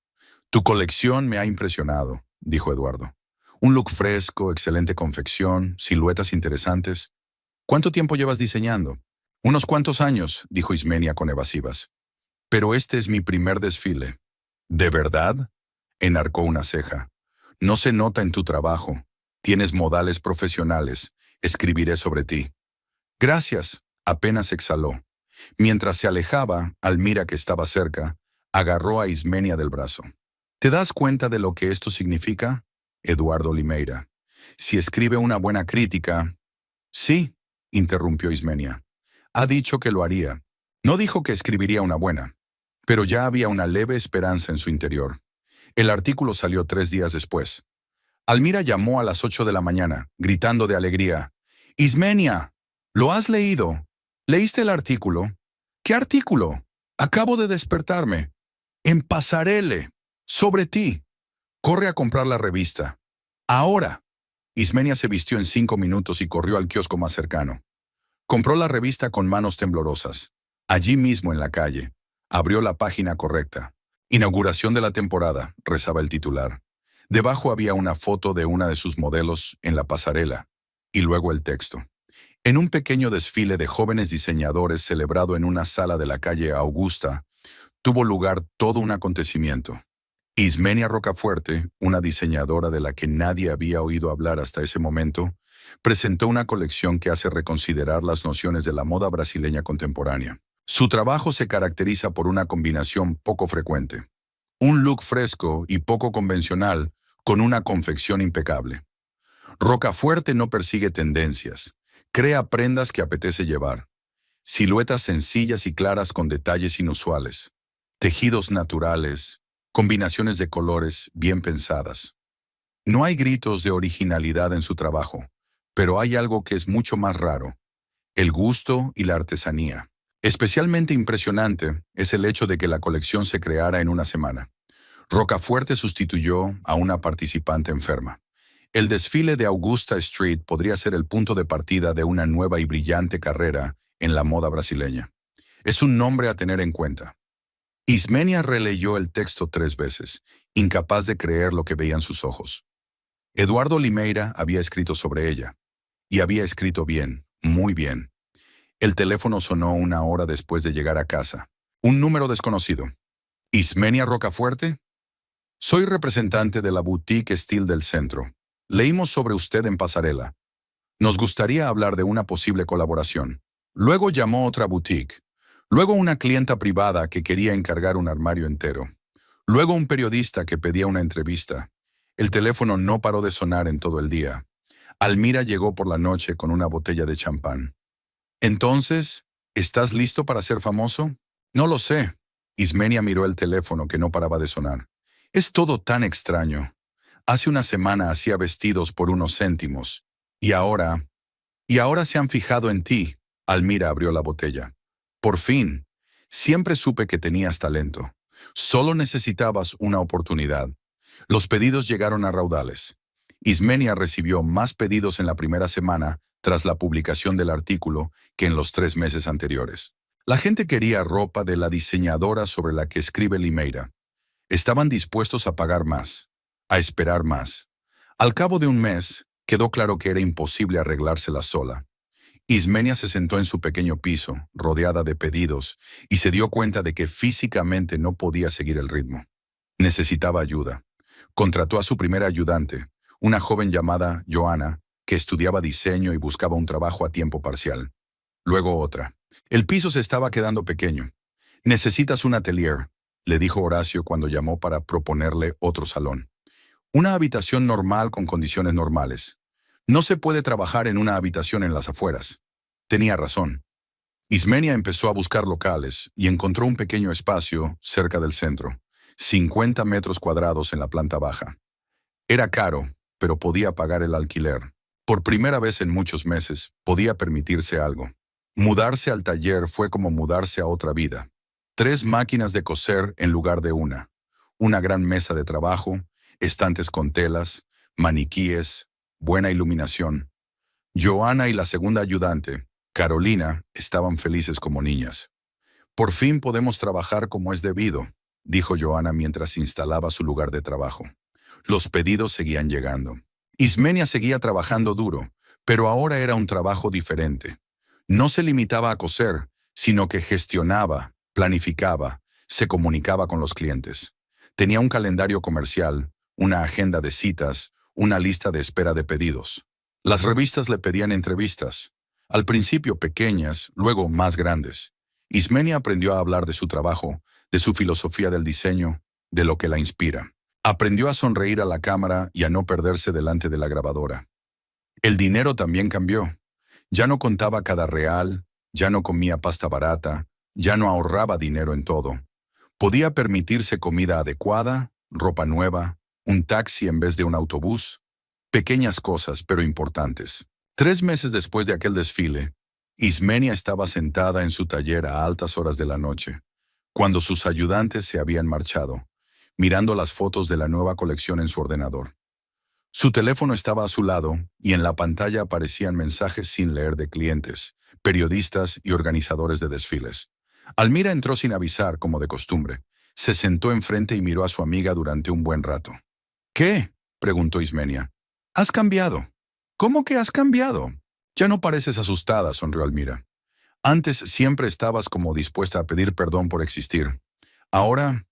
«Tu colección me ha impresionado», dijo Eduardo. «Un look fresco, excelente confección, siluetas interesantes. ¿Cuánto tiempo llevas diseñando?» «Unos cuantos años», dijo Ismenia con evasivas. «Pero este es mi primer desfile». «¿De verdad?», enarcó una ceja. «No se nota en tu trabajo. Tienes modales profesionales. Escribiré sobre ti». «Gracias», apenas exhaló. Mientras se alejaba, Almira, que estaba cerca, agarró a Ismenia del brazo. «¿Te das cuenta de lo que esto significa?» Eduardo Limeira. «Si escribe una buena crítica...» «Sí», interrumpió Ismenia. «Ha dicho que lo haría. No dijo que escribiría una buena, pero ya había una leve esperanza en su interior. El artículo salió 3 días después. Almira llamó a las 8 de la mañana, gritando de alegría. «Ismenia, ¿lo has leído? ¿Leíste el artículo?» «¿Qué artículo? Acabo de despertarme. En Pasarele. Sobre ti. Corre a comprar la revista. Ahora». Ismenia se vistió en 5 minutos y corrió al kiosco más cercano. Compró la revista con manos temblorosas. Allí mismo en la calle. Abrió la página correcta. «Inauguración de la temporada», rezaba el titular. Debajo había una foto de una de sus modelos en la pasarela. Y luego el texto. En un pequeño desfile de jóvenes diseñadores celebrado en una sala de la calle Augusta, tuvo lugar todo un acontecimiento. Ismenia Rocafuerte, una diseñadora de la que nadie había oído hablar hasta ese momento, presentó una colección que hace reconsiderar las nociones de la moda brasileña contemporánea. Su trabajo se caracteriza por una combinación poco frecuente. Un look fresco y poco convencional con una confección impecable. Rocafuerte no persigue tendencias, crea prendas que apetece llevar. Siluetas sencillas y claras con detalles inusuales. Tejidos naturales, combinaciones de colores bien pensadas. No hay gritos de originalidad en su trabajo, pero hay algo que es mucho más raro: el gusto y la artesanía. Especialmente impresionante es el hecho de que la colección se creara en una semana. Rocafuerte sustituyó a una participante enferma. El desfile de Augusta Street podría ser el punto de partida de una nueva y brillante carrera en la moda brasileña. Es un nombre a tener en cuenta. Ismenia releyó el texto 3 veces, incapaz de creer lo que veían sus ojos. Eduardo Limeira había escrito sobre ella. Y había escrito bien, muy bien. El teléfono sonó 1 hora después de llegar a casa. Un número desconocido. «¿Ismenia Rocafuerte?» «Soy representante de la boutique Style del centro. Leímos sobre usted en Pasarela. Nos gustaría hablar de una posible colaboración». Luego llamó otra boutique. Luego una clienta privada que quería encargar un armario entero. Luego un periodista que pedía una entrevista. El teléfono no paró de sonar en todo el día. Almira llegó por la noche con una botella de champán. Entonces, ¿estás listo para ser famoso? No lo sé. Ismenia miró el teléfono que no paraba de sonar. Es todo tan extraño. Hace una semana hacía vestidos por unos céntimos. Y ahora... Y ahora se han fijado en ti. Almira abrió la botella. Por fin. Siempre supe que tenías talento. Solo necesitabas una oportunidad. Los pedidos llegaron a raudales. Ismenia recibió más pedidos en la primera semana tras la publicación del artículo que en los 3 meses anteriores. La gente quería ropa de la diseñadora sobre la que escribe Limeira. Estaban dispuestos a pagar más, a esperar más. Al cabo de un mes, quedó claro que era imposible arreglársela sola. Ismenia se sentó en su pequeño piso, rodeada de pedidos, y se dio cuenta de que físicamente no podía seguir el ritmo. Necesitaba ayuda. Contrató a su primera ayudante, una joven llamada Joana, que estudiaba diseño y buscaba un trabajo a tiempo parcial. Luego otra. El piso se estaba quedando pequeño. Necesitas un atelier, le dijo Horacio cuando llamó para proponerle otro salón. Una habitación normal con condiciones normales. No se puede trabajar en una habitación en las afueras. Tenía razón. Ismenia empezó a buscar locales y encontró un pequeño espacio cerca del centro, 50 metros cuadrados en la planta baja. Era caro, pero podía pagar el alquiler. Por primera vez en muchos meses, podía permitirse algo. Mudarse al taller fue como mudarse a otra vida. 3 máquinas de coser en lugar de una. Una gran mesa de trabajo, estantes con telas, maniquíes, buena iluminación. Joana y la segunda ayudante, Carolina, estaban felices como niñas. Por fin podemos trabajar como es debido, dijo Joana mientras instalaba su lugar de trabajo. Los pedidos seguían llegando. Ismenia seguía trabajando duro, pero ahora era un trabajo diferente. No se limitaba a coser, sino que gestionaba, planificaba, se comunicaba con los clientes. Tenía un calendario comercial, una agenda de citas, una lista de espera de pedidos. Las revistas le pedían entrevistas, al principio pequeñas, luego más grandes. Ismenia aprendió a hablar de su trabajo, de su filosofía del diseño, de lo que la inspira. Aprendió a sonreír a la cámara y a no perderse delante de la grabadora. El dinero también cambió. Ya no contaba cada real, ya no comía pasta barata, ya no ahorraba dinero en todo. Podía permitirse comida adecuada, ropa nueva, un taxi en vez de un autobús. Pequeñas cosas, pero importantes. 3 meses después de aquel desfile, Ismenia estaba sentada en su taller a altas horas de la noche, cuando sus ayudantes se habían marchado, mirando las fotos de la nueva colección en su ordenador. Su teléfono estaba a su lado y en la pantalla aparecían mensajes sin leer de clientes, periodistas y organizadores de desfiles. Almira entró sin avisar, como de costumbre. Se sentó enfrente y miró a su amiga durante un buen rato. ¿Qué?, preguntó Ismenia. ¿Has cambiado? ¿Cómo que has cambiado? Ya no pareces asustada, sonrió Almira. Antes siempre estabas como dispuesta a pedir perdón por existir. Ahora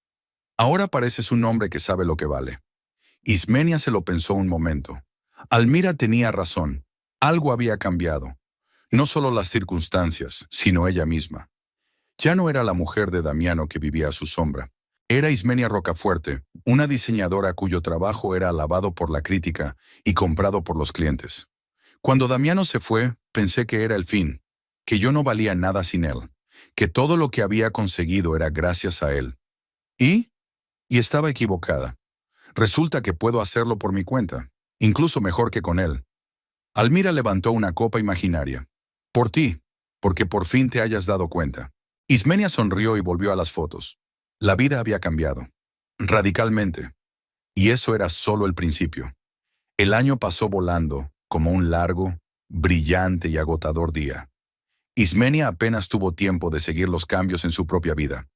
pareces un hombre que sabe lo que vale. Ismenia se lo pensó un momento. Almira tenía razón. Algo había cambiado. No solo las circunstancias, sino ella misma. Ya no era la mujer de Damiano que vivía a su sombra. Era Ismenia Rocafuerte, una diseñadora cuyo trabajo era alabado por la crítica y comprado por los clientes. Cuando Damiano se fue, pensé que era el fin, que yo no valía nada sin él, que todo lo que había conseguido era gracias a él. Y estaba equivocada. Resulta que puedo hacerlo por mi cuenta, incluso mejor que con él. Almira levantó una copa imaginaria. Por ti, porque por fin te hayas dado cuenta. Ismenia sonrió y volvió a las fotos. La vida había cambiado. Radicalmente. Y eso era solo el principio. El año pasó volando, como un largo, brillante y agotador día. Ismenia apenas tuvo tiempo de seguir los cambios en su propia vida.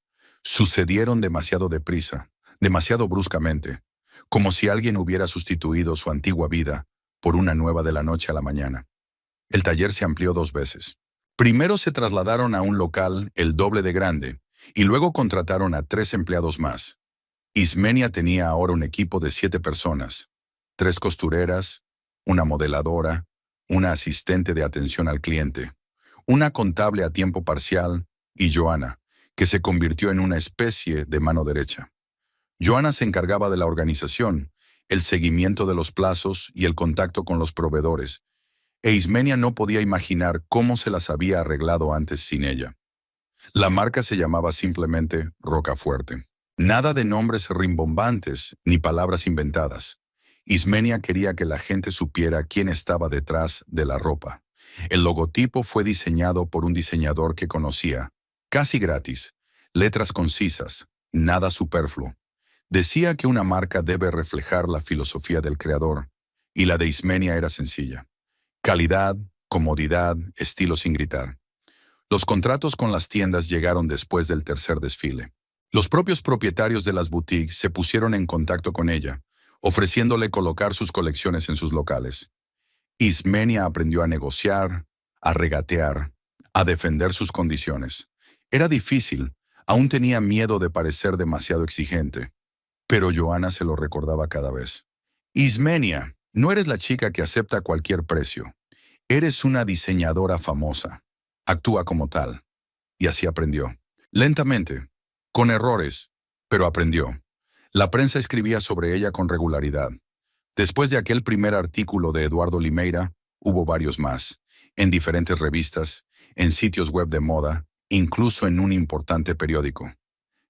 Sucedieron demasiado deprisa, demasiado bruscamente, como si alguien hubiera sustituido su antigua vida por una nueva de la noche a la mañana. El taller se amplió 2 veces. Primero se trasladaron a un local el doble de grande, y luego contrataron a 3 empleados más. Ismenia tenía ahora un equipo de 7 personas, 3 costureras, una modeladora, una asistente de atención al cliente, una contable a tiempo parcial y Joana, que se convirtió en una especie de mano derecha. Joanna se encargaba de la organización, el seguimiento de los plazos y el contacto con los proveedores, e Ismenia no podía imaginar cómo se las había arreglado antes sin ella. La marca se llamaba simplemente Rocafuerte. Nada de nombres rimbombantes ni palabras inventadas. Ismenia quería que la gente supiera quién estaba detrás de la ropa. El logotipo fue diseñado por un diseñador que conocía, casi gratis, letras concisas, nada superfluo. Decía que una marca debe reflejar la filosofía del creador, y la de Ismenia era sencilla. Calidad, comodidad, estilo sin gritar. Los contratos con las tiendas llegaron después del tercer desfile. Los propios propietarios de las boutiques se pusieron en contacto con ella, ofreciéndole colocar sus colecciones en sus locales. Ismenia aprendió a negociar, a regatear, a defender sus condiciones. Era difícil, aún tenía miedo de parecer demasiado exigente, pero Joanna se lo recordaba cada vez. Ismenia, no eres la chica que acepta cualquier precio. Eres una diseñadora famosa. Actúa como tal. Y así aprendió. Lentamente, con errores, pero aprendió. La prensa escribía sobre ella con regularidad. Después de aquel primer artículo de Eduardo Limeira, hubo varios más, en diferentes revistas, en sitios web de moda, incluso en un importante periódico.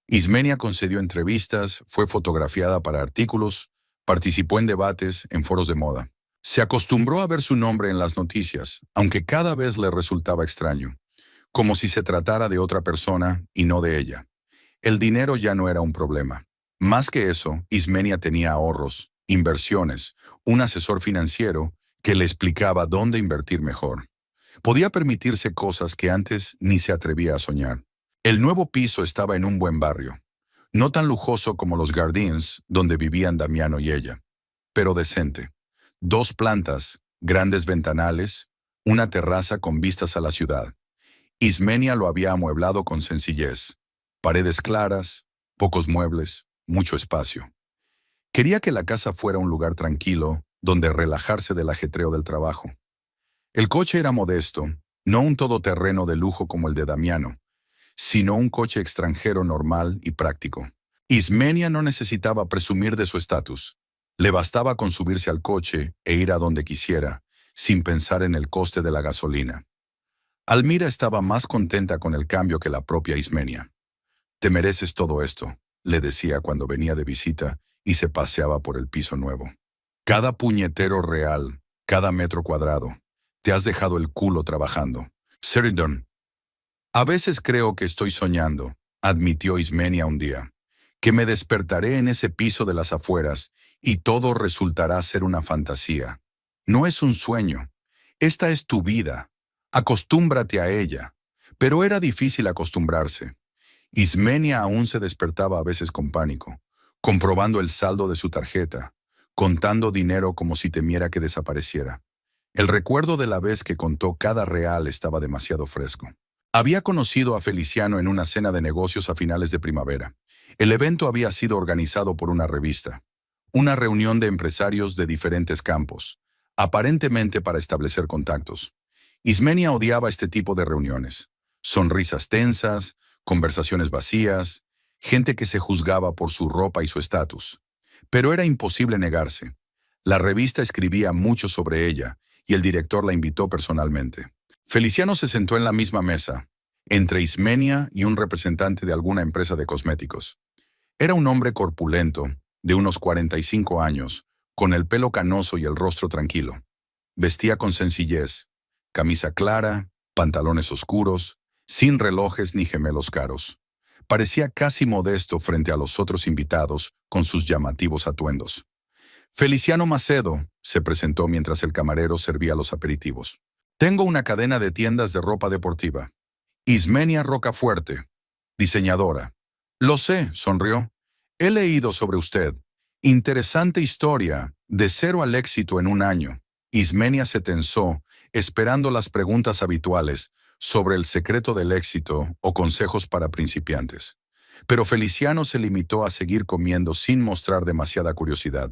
Ismenia concedió entrevistas, fue fotografiada para artículos, participó en debates, en foros de moda. Se acostumbró a ver su nombre en las noticias, aunque cada vez le resultaba extraño, como si se tratara de otra persona y no de ella. El dinero ya no era un problema. Más que eso, Ismenia tenía ahorros, inversiones, un asesor financiero que le explicaba dónde invertir mejor. Podía permitirse cosas que antes ni se atrevía a soñar. El nuevo piso estaba en un buen barrio, no tan lujoso como los Gardens, donde vivían Damiano y ella, pero decente. 2 plantas, grandes ventanales, una terraza con vistas a la ciudad. Ismenia lo había amueblado con sencillez. Paredes claras, pocos muebles, mucho espacio. Quería que la casa fuera un lugar tranquilo, donde relajarse del ajetreo del trabajo. El coche era modesto, no un todoterreno de lujo como el de Damiano, sino un coche extranjero normal y práctico. Ismenia no necesitaba presumir de su estatus. Le bastaba con subirse al coche e ir a donde quisiera, sin pensar en el coste de la gasolina. Almira estaba más contenta con el cambio que la propia Ismenia. «Te mereces todo esto», le decía cuando venía de visita y se paseaba por el piso nuevo. «Cada puñetero real, cada metro cuadrado. Te has dejado el culo trabajando. Sheridan». «A veces creo que estoy soñando», admitió Ismenia un día, «que me despertaré en ese piso de las afueras y todo resultará ser una fantasía. No es un sueño. Esta es tu vida. Acostúmbrate a ella». Pero era difícil acostumbrarse. Ismenia aún se despertaba a veces con pánico, comprobando el saldo de su tarjeta, contando dinero como si temiera que desapareciera. El recuerdo de la vez que contó cada real estaba demasiado fresco. Había conocido a Feliciano en una cena de negocios a finales de primavera. El evento había sido organizado por una revista, una reunión de empresarios de diferentes campos, aparentemente para establecer contactos. Ismenia odiaba este tipo de reuniones. Sonrisas tensas, conversaciones vacías, gente que se juzgaba por su ropa y su estatus. Pero era imposible negarse. La revista escribía mucho sobre ella y el director la invitó personalmente. Feliciano se sentó en la misma mesa, entre Ismenia y un representante de alguna empresa de cosméticos. Era un hombre corpulento, de unos 45 años, con el pelo canoso y el rostro tranquilo. Vestía con sencillez, camisa clara, pantalones oscuros, sin relojes ni gemelos caros. Parecía casi modesto frente a los otros invitados con sus llamativos atuendos. «Feliciano Macedo», se presentó mientras el camarero servía los aperitivos. «Tengo una cadena de tiendas de ropa deportiva. Ismenia Rocafuerte, diseñadora». «Lo sé», sonrió. «He leído sobre usted. Interesante historia, de cero al éxito en un año». Ismenia se tensó, esperando las preguntas habituales sobre el secreto del éxito o consejos para principiantes. Pero Feliciano se limitó a seguir comiendo sin mostrar demasiada curiosidad.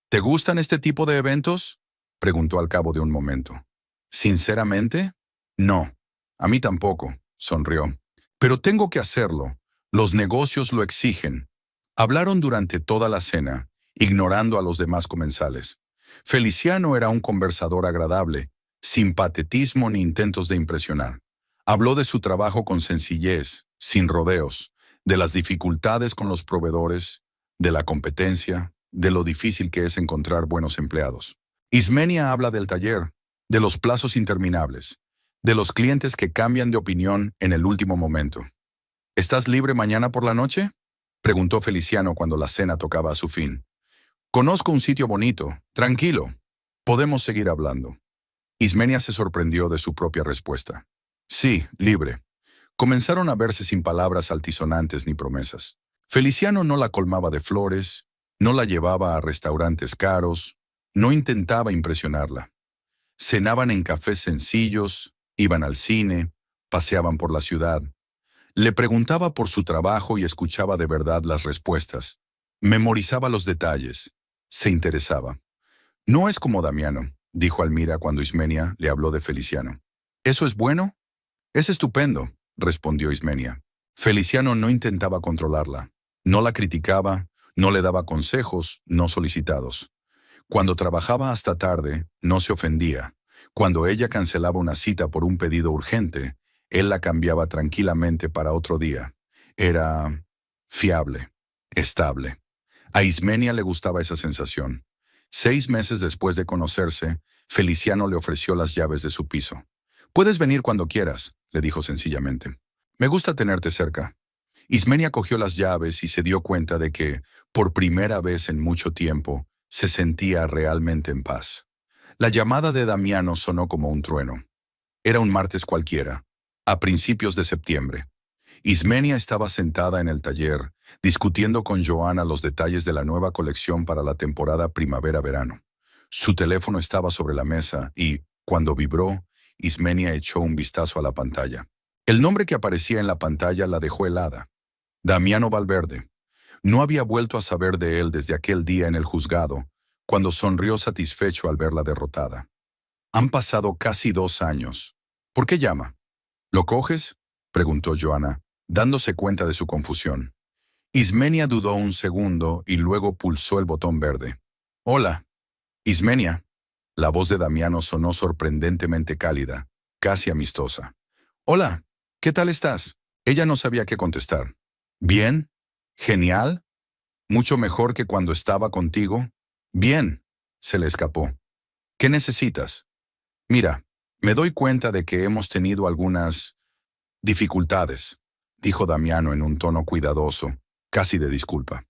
«¿Te gustan este tipo de eventos?», preguntó al cabo de un momento. «¿Sinceramente? No, a mí tampoco», sonrió. «Pero tengo que hacerlo. Los negocios lo exigen». Hablaron durante toda la cena, ignorando a los demás comensales. Feliciano era un conversador agradable, sin patetismo ni intentos de impresionar. Habló de su trabajo con sencillez, sin rodeos, de las dificultades con los proveedores, de la competencia, de lo difícil que es encontrar buenos empleados. Ismenia habla del taller, de los plazos interminables, de los clientes que cambian de opinión en el último momento. ¿Estás libre mañana por la noche?, preguntó Feliciano cuando la cena tocaba a su fin. Conozco un sitio bonito, tranquilo. Podemos seguir hablando. Ismenia se sorprendió de su propia respuesta. Sí, libre. Comenzaron a verse sin palabras altisonantes ni promesas. Feliciano no la colmaba de flores, no la llevaba a restaurantes caros, no intentaba impresionarla. Cenaban en cafés sencillos, iban al cine, paseaban por la ciudad. Le preguntaba por su trabajo y escuchaba de verdad las respuestas. Memorizaba los detalles. Se interesaba. No es como Damiano, dijo Almira cuando Ismenia le habló de Feliciano. ¿Eso es bueno? Es estupendo, respondió Ismenia. Feliciano no intentaba controlarla. No la criticaba, no le daba consejos no solicitados. Cuando trabajaba hasta tarde, no se ofendía. Cuando ella cancelaba una cita por un pedido urgente, él la cambiaba tranquilamente para otro día. Era fiable, estable. A Ismenia le gustaba esa sensación. 6 meses después de conocerse, Feliciano le ofreció las llaves de su piso. «Puedes venir cuando quieras», le dijo sencillamente. «Me gusta tenerte cerca». Ismenia cogió las llaves y se dio cuenta de que, por primera vez en mucho tiempo, se sentía realmente en paz. La llamada de Damiano sonó como un trueno. Era un martes cualquiera, a principios de septiembre. Ismenia estaba sentada en el taller, discutiendo con Joana los detalles de la nueva colección para la temporada primavera-verano. Su teléfono estaba sobre la mesa y, cuando vibró, Ismenia echó un vistazo a la pantalla. El nombre que aparecía en la pantalla la dejó helada. Damiano Valverde. No había vuelto a saber de él desde aquel día en el juzgado, cuando sonrió satisfecho al verla derrotada. Han pasado casi 2 años. ¿Por qué llama? ¿Lo coges?, preguntó Joana, dándose cuenta de su confusión. Ismenia dudó un segundo y luego pulsó el botón verde. «Hola, Ismenia». La voz de Damiano sonó sorprendentemente cálida, casi amistosa. «Hola, ¿qué tal estás?». Ella no sabía qué contestar. «Bien, genial, mucho mejor que cuando estaba contigo». «Bien», se le escapó. «¿Qué necesitas?». «Mira, me doy cuenta de que hemos tenido algunas dificultades», dijo Damiano en un tono cuidadoso, casi de disculpa.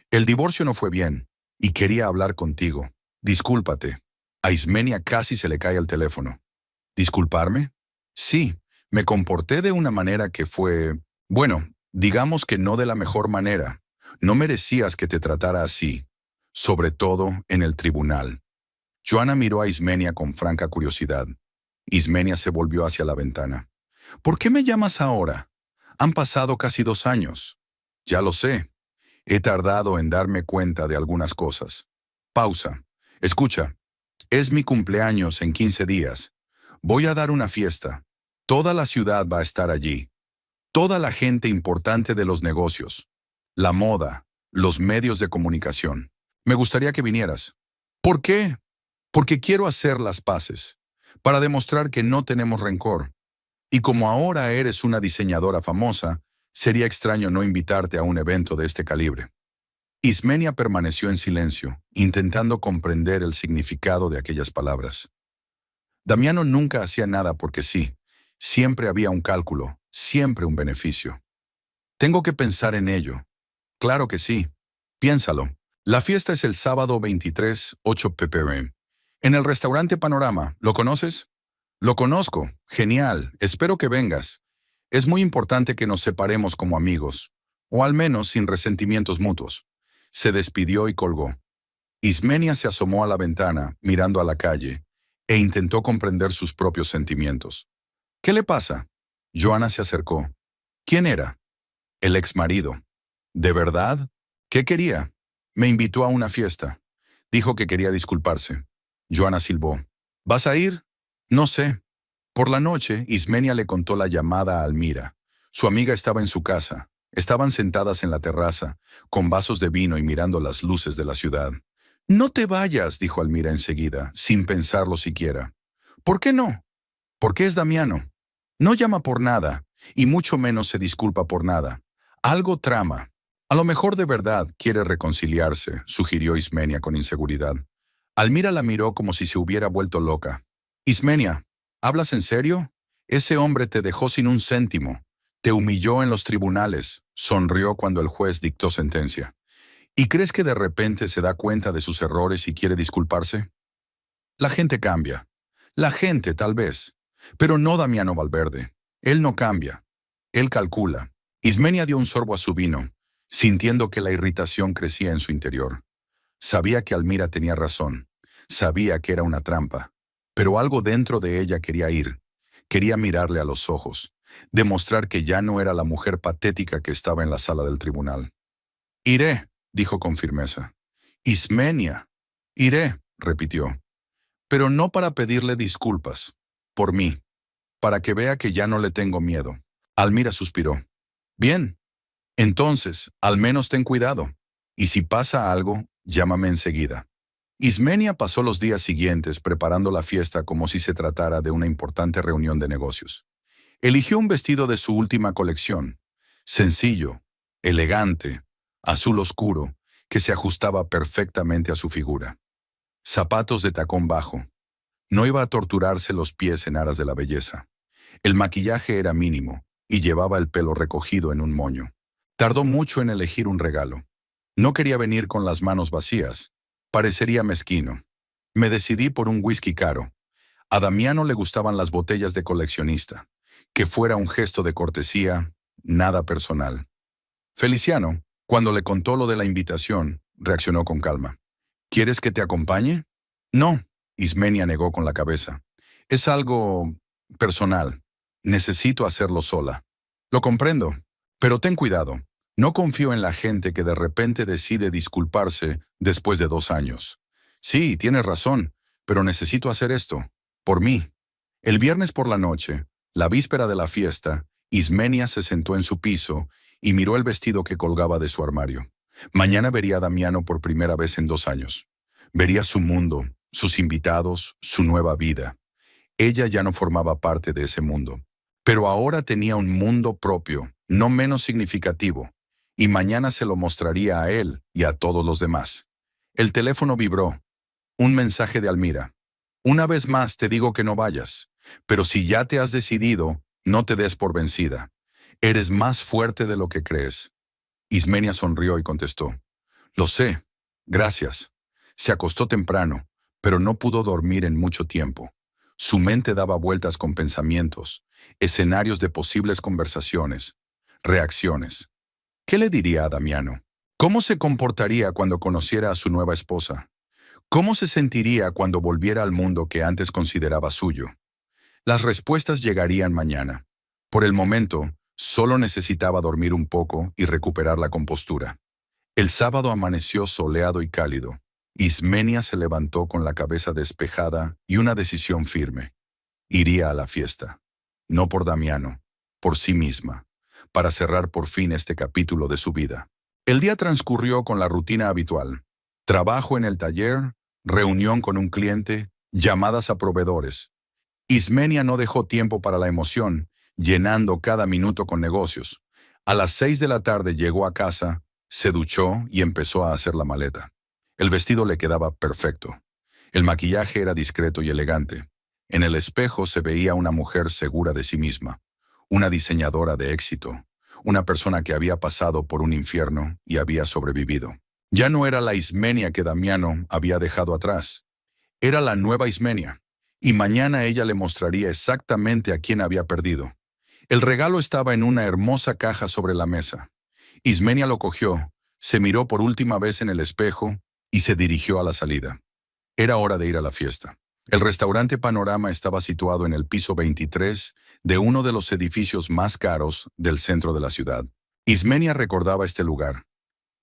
«El divorcio no fue bien, y quería hablar contigo. Discúlpate». A Ismenia casi se le cae el teléfono. ¿Disculparme? Sí, me comporté de una manera que fue, bueno, digamos que no de la mejor manera. No merecías que te tratara así, sobre todo en el tribunal. Joana miró a Ismenia con franca curiosidad. Ismenia se volvió hacia la ventana. ¿Por qué me llamas ahora? Han pasado casi 2 años. Ya lo sé. He tardado en darme cuenta de algunas cosas. Pausa. Escucha. Es mi cumpleaños en 15 días. Voy a dar una fiesta. Toda la ciudad va a estar allí. Toda la gente importante de los negocios, la moda, los medios de comunicación. Me gustaría que vinieras. ¿Por qué? Porque quiero hacer las paces, para demostrar que no tenemos rencor. Y como ahora eres una diseñadora famosa, sería extraño no invitarte a un evento de este calibre. Ismenia permaneció en silencio, intentando comprender el significado de aquellas palabras. Damiano nunca hacía nada porque sí. Siempre había un cálculo, siempre un beneficio. Tengo que pensar en ello. Claro que sí. Piénsalo. La fiesta es el sábado 23, 8 ppm. En el restaurante Panorama. ¿Lo conoces? Lo conozco. Genial. Espero que vengas. Es muy importante que nos separemos como amigos, o al menos sin resentimientos mutuos. Se despidió y colgó. Ismenia se asomó a la ventana, mirando a la calle, e intentó comprender sus propios sentimientos. ¿Qué le pasa? Joana se acercó. ¿Quién era? El exmarido. ¿De verdad? ¿Qué quería? Me invitó a una fiesta. Dijo que quería disculparse. Joana silbó. ¿Vas a ir? No sé. Por la noche, Ismenia le contó la llamada a Almira. Su amiga estaba en su casa. Estaban sentadas en la terraza, con vasos de vino y mirando las luces de la ciudad. «No te vayas», dijo Almira enseguida, sin pensarlo siquiera. «¿Por qué no? Porque es Damiano. No llama por nada, y mucho menos se disculpa por nada. Algo trama. A lo mejor de verdad quiere reconciliarse», sugirió Ismenia con inseguridad. Almira la miró como si se hubiera vuelto loca. «Ismenia, ¿hablas en serio? Ese hombre te dejó sin un céntimo. Te humilló en los tribunales», sonrió cuando el juez dictó sentencia. «¿Y crees que de repente se da cuenta de sus errores y quiere disculparse? La gente cambia. La gente, tal vez. Pero no Damiano Valverde. Él no cambia. Él calcula». Ismenia dio un sorbo a su vino, sintiendo que la irritación crecía en su interior. Sabía que Almira tenía razón. Sabía que era una trampa. Pero algo dentro de ella quería ir. Quería mirarle a los ojos. Demostrar que ya no era la mujer patética que estaba en la sala del tribunal. «Iré», dijo con firmeza. «Ismenia, iré», repitió. «Pero no para pedirle disculpas. Por mí. Para que vea que ya no le tengo miedo». Almira suspiró. «Bien. Entonces, al menos ten cuidado. Y si pasa algo, llámame enseguida». Ismenia pasó los días siguientes preparando la fiesta como si se tratara de una importante reunión de negocios. Eligió un vestido de su última colección, sencillo, elegante, azul oscuro, que se ajustaba perfectamente a su figura. Zapatos de tacón bajo. No iba a torturarse los pies en aras de la belleza. El maquillaje era mínimo y llevaba el pelo recogido en un moño. Tardó mucho en elegir un regalo. No quería venir con las manos vacías. Parecería mezquino. Me decidí por un whisky caro. A Damiano le gustaban las botellas de coleccionista. Que fuera un gesto de cortesía, nada personal. Feliciano, cuando le contó lo de la invitación, reaccionó con calma. «¿Quieres que te acompañe?» «No», Ismenia negó con la cabeza. «Es algo personal. Necesito hacerlo sola». «Lo comprendo. Pero ten cuidado. No confío en la gente que de repente decide disculparse después de 2 años. Sí, tienes razón, pero necesito hacer esto. Por mí». El viernes por la noche, la víspera de la fiesta, Ismenia se sentó en su piso y miró el vestido que colgaba de su armario. Mañana vería a Damiano por primera vez en 2 años. Vería su mundo, sus invitados, su nueva vida. Ella ya no formaba parte de ese mundo. Pero ahora tenía un mundo propio, no menos significativo, y mañana se lo mostraría a él y a todos los demás. El teléfono vibró. Un mensaje de Almira. «Una vez más te digo que no vayas, pero si ya te has decidido, no te des por vencida. Eres más fuerte de lo que crees». Ismenia sonrió y contestó. «Lo sé. Gracias». Se acostó temprano, pero no pudo dormir en mucho tiempo. Su mente daba vueltas con pensamientos, escenarios de posibles conversaciones, reacciones. ¿Qué le diría a Damiano? ¿Cómo se comportaría cuando conociera a su nueva esposa? ¿Cómo se sentiría cuando volviera al mundo que antes consideraba suyo? Las respuestas llegarían mañana. Por el momento, solo necesitaba dormir un poco y recuperar la compostura. El sábado amaneció soleado y cálido. Ismenia se levantó con la cabeza despejada y una decisión firme. Iría a la fiesta. No por Damiano, por sí misma, para cerrar por fin este capítulo de su vida. El día transcurrió con la rutina habitual. Trabajo en el taller, reunión con un cliente, llamadas a proveedores. Ismenia no dejó tiempo para la emoción, llenando cada minuto con negocios. A las 6 de la tarde llegó a casa, se duchó y empezó a hacer la maleta. El vestido le quedaba perfecto. El maquillaje era discreto y elegante. En el espejo se veía una mujer segura de sí misma, una diseñadora de éxito, una persona que había pasado por un infierno y había sobrevivido. Ya no era la Ismenia que Damiano había dejado atrás. Era la nueva Ismenia, y mañana ella le mostraría exactamente a quién había perdido. El regalo estaba en una hermosa caja sobre la mesa. Ismenia lo cogió, se miró por última vez en el espejo y se dirigió a la salida. Era hora de ir a la fiesta. El restaurante Panorama estaba situado en el piso 23 de uno de los edificios más caros del centro de la ciudad. Ismenia recordaba este lugar.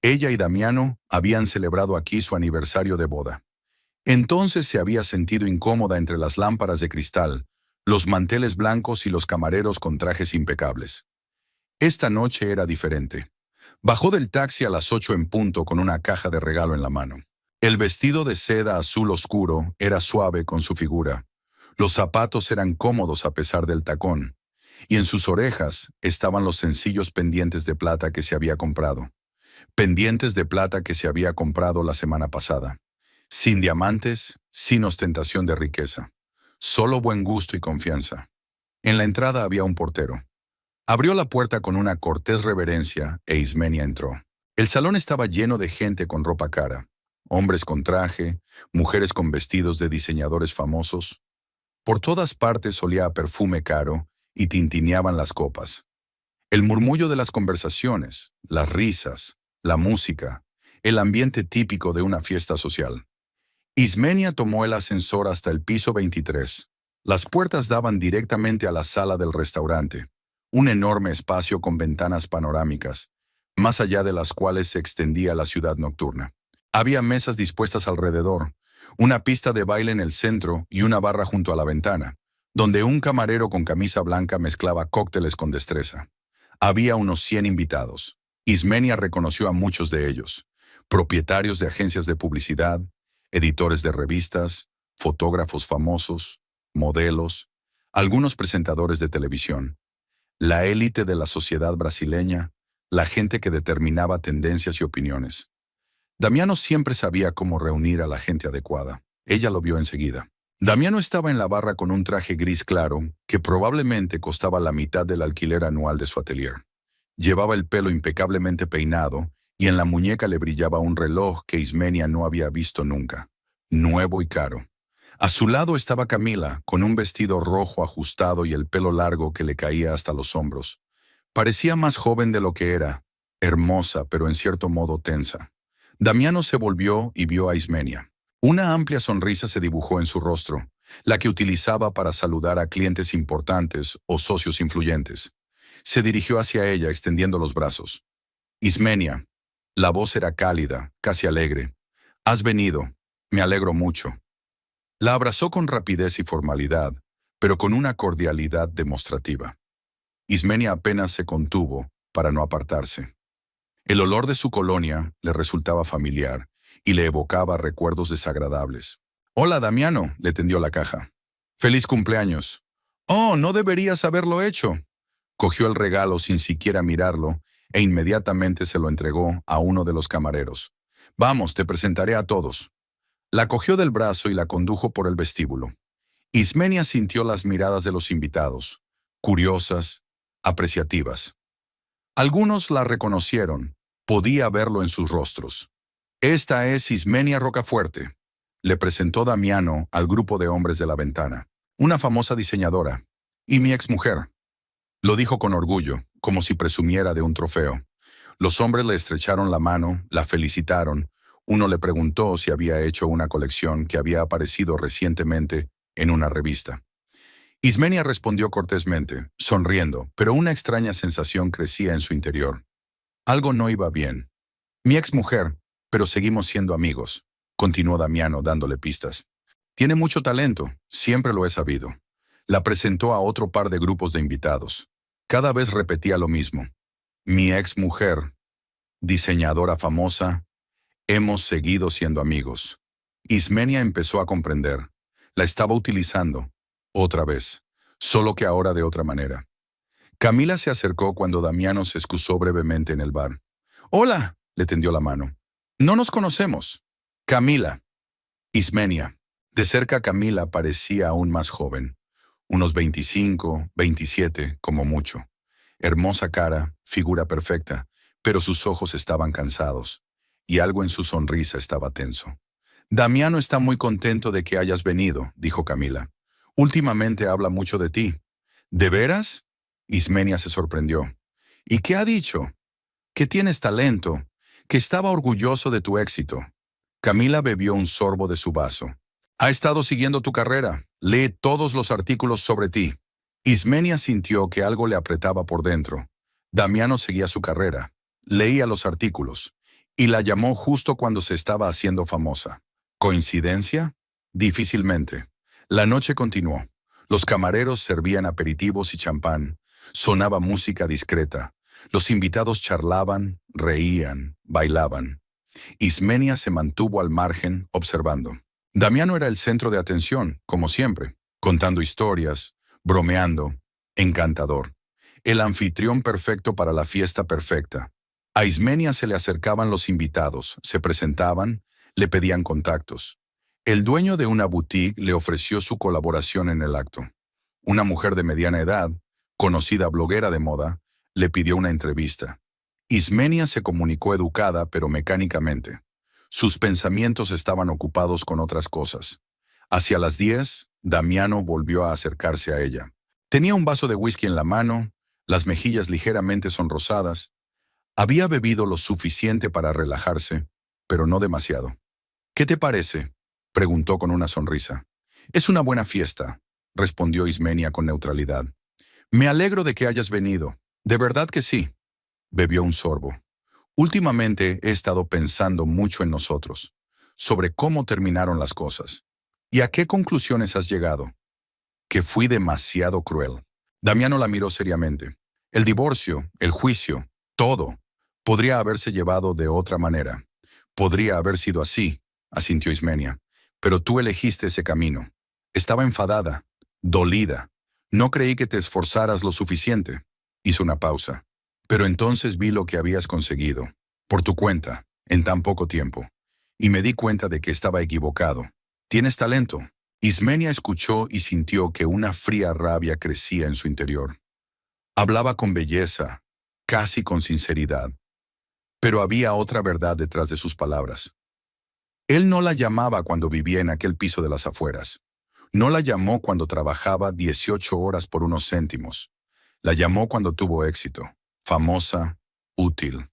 Ella y Damiano habían celebrado aquí su aniversario de boda. Entonces se había sentido incómoda entre las lámparas de cristal, los manteles blancos y los camareros con trajes impecables. Esta noche era diferente. Bajó del taxi a las 8 en punto con una caja de regalo en la mano. El vestido de seda azul oscuro era suave con su figura. Los zapatos eran cómodos a pesar del tacón. Y en sus orejas estaban los sencillos pendientes de plata que se había comprado. Pendientes de plata que se había comprado la semana pasada. Sin diamantes, sin ostentación de riqueza. Solo buen gusto y confianza. En la entrada había un portero. Abrió la puerta con una cortés reverencia e Ismenia entró. El salón estaba lleno de gente con ropa cara. Hombres con traje, mujeres con vestidos de diseñadores famosos. Por todas partes olía a perfume caro y tintineaban las copas. El murmullo de las conversaciones, las risas, la música, el ambiente típico de una fiesta social. Ismenia tomó el ascensor hasta el piso 23. Las puertas daban directamente a la sala del restaurante, un enorme espacio con ventanas panorámicas, más allá de las cuales se extendía la ciudad nocturna. Había mesas dispuestas alrededor, una pista de baile en el centro y una barra junto a la ventana, donde un camarero con camisa blanca mezclaba cócteles con destreza. Había unos 100 invitados. Ismenia reconoció a muchos de ellos, propietarios de agencias de publicidad, editores de revistas, fotógrafos famosos, modelos, algunos presentadores de televisión, la élite de la sociedad brasileña, la gente que determinaba tendencias y opiniones. Damiano siempre sabía cómo reunir a la gente adecuada. Ella lo vio enseguida. Damiano estaba en la barra con un traje gris claro, que probablemente costaba la mitad del alquiler anual de su atelier. Llevaba el pelo impecablemente peinado y en la muñeca le brillaba un reloj que Ismenia no había visto nunca, nuevo y caro. A su lado estaba Camila, con un vestido rojo ajustado y el pelo largo que le caía hasta los hombros. Parecía más joven de lo que era, hermosa pero en cierto modo tensa. Damiano se volvió y vio a Ismenia. Una amplia sonrisa se dibujó en su rostro, la que utilizaba para saludar a clientes importantes o socios influyentes. Se dirigió hacia ella extendiendo los brazos. Ismenia. La voz era cálida, casi alegre. Has venido. Me alegro mucho. La abrazó con rapidez y formalidad, pero con una cordialidad demostrativa. Ismenia apenas se contuvo para no apartarse. El olor de su colonia le resultaba familiar y le evocaba recuerdos desagradables. «Hola, Damiano», le tendió la caja. «Feliz cumpleaños». «Oh, no deberías haberlo hecho». Cogió el regalo sin siquiera mirarlo e inmediatamente se lo entregó a uno de los camareros. «Vamos, te presentaré a todos». La cogió del brazo y la condujo por el vestíbulo. Ismenia sintió las miradas de los invitados, curiosas, apreciativas. Algunos la reconocieron, podía verlo en sus rostros. «Esta es Ismenia Rocafuerte», le presentó Damiano al grupo de hombres de la ventana. «Una famosa diseñadora. Y mi exmujer». Lo dijo con orgullo, como si presumiera de un trofeo. Los hombres le estrecharon la mano, la felicitaron. Uno le preguntó si había hecho una colección que había aparecido recientemente en una revista. Ismenia respondió cortésmente, sonriendo, pero una extraña sensación crecía en su interior. Algo no iba bien. «Mi exmujer, pero seguimos siendo amigos», continuó Damiano dándole pistas. «Tiene mucho talento, siempre lo he sabido». La presentó a otro par de grupos de invitados. Cada vez repetía lo mismo. «Mi exmujer, diseñadora famosa, hemos seguido siendo amigos». Ismenia empezó a comprender. La estaba utilizando, otra vez, solo que ahora de otra manera. Camila se acercó cuando Damiano se excusó brevemente en el bar. «Hola», le tendió la mano. «No nos conocemos». «Camila». Ismenia. De cerca Camila parecía aún más joven. Unos 25, 27, como mucho. Hermosa cara, figura perfecta, pero sus ojos estaban cansados, y algo en su sonrisa estaba tenso. «Damiano está muy contento de que hayas venido», dijo Camila. «Últimamente habla mucho de ti». «¿De veras?» Ismenia se sorprendió. «¿Y qué ha dicho?» «Que tienes talento, que estaba orgulloso de tu éxito». Camila bebió un sorbo de su vaso. «Ha estado siguiendo tu carrera. Lee todos los artículos sobre ti». Ismenia sintió que algo le apretaba por dentro. Damiano seguía su carrera, leía los artículos, y la llamó justo cuando se estaba haciendo famosa. ¿Coincidencia? Difícilmente. La noche continuó. Los camareros servían aperitivos y champán. Sonaba música discreta. Los invitados charlaban, reían, bailaban. Ismenia se mantuvo al margen, observando. Damiano era el centro de atención, como siempre, contando historias, bromeando, encantador. El anfitrión perfecto para la fiesta perfecta. A Ismenia se le acercaban los invitados, se presentaban, le pedían contactos. El dueño de una boutique le ofreció su colaboración en el acto. Una mujer de mediana edad, conocida bloguera de moda, le pidió una entrevista. Ismenia se comunicó educada pero mecánicamente. Sus pensamientos estaban ocupados con otras cosas. Hacia las 10, Damiano volvió a acercarse a ella. Tenía un vaso de whisky en la mano, las mejillas ligeramente sonrosadas. Había bebido lo suficiente para relajarse, pero no demasiado. «¿Qué te parece?», preguntó con una sonrisa. «Es una buena fiesta», respondió Ismenia con neutralidad. «Me alegro de que hayas venido. De verdad que sí». Bebió un sorbo. «Últimamente he estado pensando mucho en nosotros, sobre cómo terminaron las cosas. ¿Y a qué conclusiones has llegado?» «Que fui demasiado cruel». Damiano la miró seriamente. «El divorcio, el juicio, todo, podría haberse llevado de otra manera. Podría haber sido así», asintió Ismenia. «Pero tú elegiste ese camino. Estaba enfadada, dolida. No creí que te esforzaras lo suficiente». Hizo una pausa. «Pero entonces vi lo que habías conseguido, por tu cuenta, en tan poco tiempo. Y me di cuenta de que estaba equivocado. Tienes talento». Ismenia escuchó y sintió que una fría rabia crecía en su interior. Hablaba con belleza, casi con sinceridad. Pero había otra verdad detrás de sus palabras. Él no la llamaba cuando vivía en aquel piso de las afueras. No la llamó cuando trabajaba 18 horas por unos céntimos. La llamó cuando tuvo éxito, famosa, útil.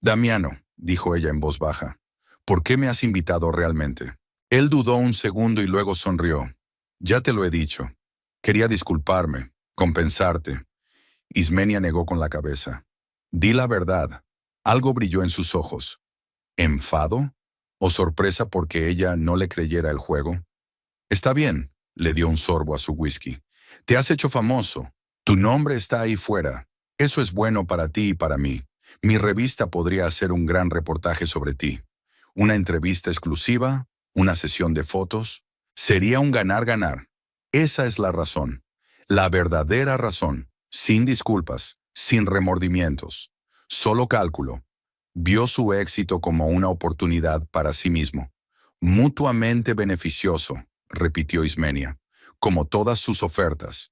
«Damiano», dijo ella en voz baja, «¿por qué me has invitado realmente?» Él dudó un segundo y luego sonrió. «Ya te lo he dicho. Quería disculparme, compensarte». Ismenia negó con la cabeza. «Di la verdad». Algo brilló en sus ojos. ¿Enfado? ¿O sorpresa porque ella no le creyera el juego? «Está bien», le dio un sorbo a su whisky. «Te has hecho famoso. Tu nombre está ahí fuera. Eso es bueno para ti y para mí. Mi revista podría hacer un gran reportaje sobre ti. Una entrevista exclusiva, una sesión de fotos. Sería un ganar-ganar. Esa es la razón. La verdadera razón. Sin disculpas, sin remordimientos. Solo cálculo». Vio su éxito como una oportunidad para sí mismo. «Mutuamente beneficioso», repitió Ismenia, «como todas sus ofertas».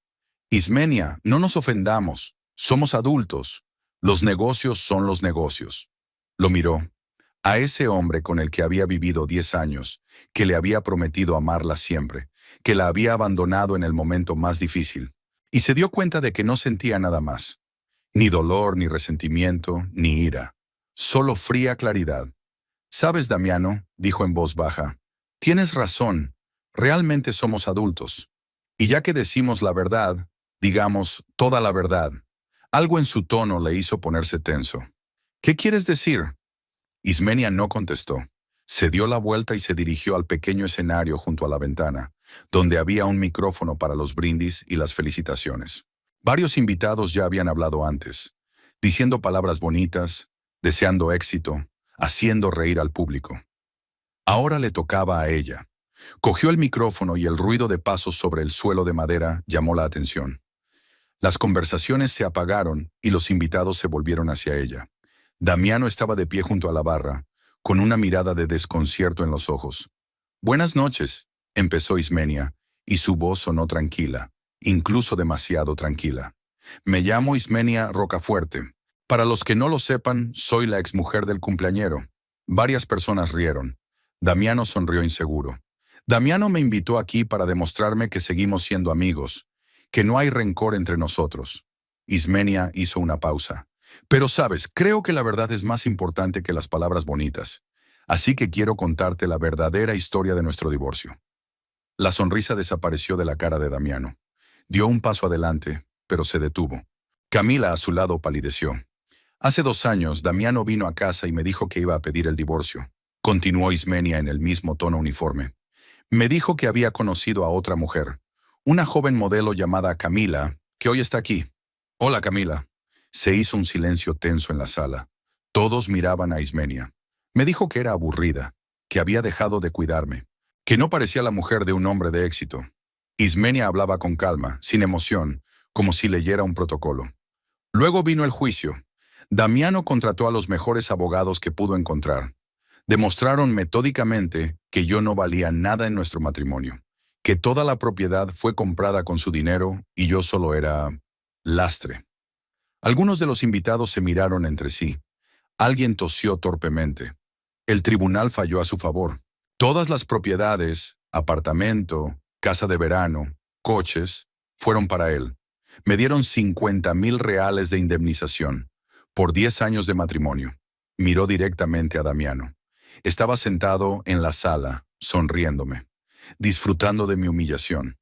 «Ismenia, no nos ofendamos. Somos adultos. Los negocios son los negocios». Lo miró. A ese hombre con el que había vivido 10 años, que le había prometido amarla siempre, que la había abandonado en el momento más difícil, y se dio cuenta de que no sentía nada más. Ni dolor, ni resentimiento, ni ira. Solo fría claridad. «Sabes, Damiano», dijo en voz baja, «tienes razón. Realmente somos adultos. Y ya que decimos la verdad, digamos toda la verdad». Algo en su tono le hizo ponerse tenso. «¿Qué quieres decir?». Ismenia no contestó. Se dio la vuelta y se dirigió al pequeño escenario junto a la ventana, donde había un micrófono para los brindis y las felicitaciones. Varios invitados ya habían hablado antes, diciendo palabras bonitas, deseando éxito, haciendo reír al público. Ahora le tocaba a ella. Cogió el micrófono y el ruido de pasos sobre el suelo de madera llamó la atención. Las conversaciones se apagaron y los invitados se volvieron hacia ella. Damiano estaba de pie junto a la barra, con una mirada de desconcierto en los ojos. «Buenas noches», empezó Ismenia, y su voz sonó tranquila, incluso demasiado tranquila. «Me llamo Ismenia Rocafuerte. Para los que no lo sepan, soy la exmujer del cumpleañero». Varias personas rieron. Damiano sonrió inseguro. «Damiano me invitó aquí para demostrarme que seguimos siendo amigos, que no hay rencor entre nosotros». Ismenia hizo una pausa. «Pero sabes, creo que la verdad es más importante que las palabras bonitas. Así que quiero contarte la verdadera historia de nuestro divorcio». La sonrisa desapareció de la cara de Damiano. Dio un paso adelante, pero se detuvo. Camila a su lado palideció. «Hace 2 años, Damiano vino a casa y me dijo que iba a pedir el divorcio», continuó Ismenia en el mismo tono uniforme. «Me dijo que había conocido a otra mujer, una joven modelo llamada Camila, que hoy está aquí». «Hola, Camila». Se hizo un silencio tenso en la sala. Todos miraban a Ismenia. Me dijo que era aburrida, que había dejado de cuidarme, que no parecía la mujer de un hombre de éxito. Ismenia hablaba con calma, sin emoción, como si leyera un protocolo. Luego vino el juicio. Damiano contrató a los mejores abogados que pudo encontrar. Demostraron metódicamente que yo no valía nada en nuestro matrimonio, que toda la propiedad fue comprada con su dinero y yo solo era lastre. Algunos de los invitados se miraron entre sí. Alguien tosió torpemente. El tribunal falló a su favor. Todas las propiedades, apartamento, casa de verano, coches, fueron para él. Me dieron 50,000 reales de indemnización por 10 años de matrimonio. Miró directamente a Damiano. Estaba sentado en la sala, sonriéndome, disfrutando de mi humillación.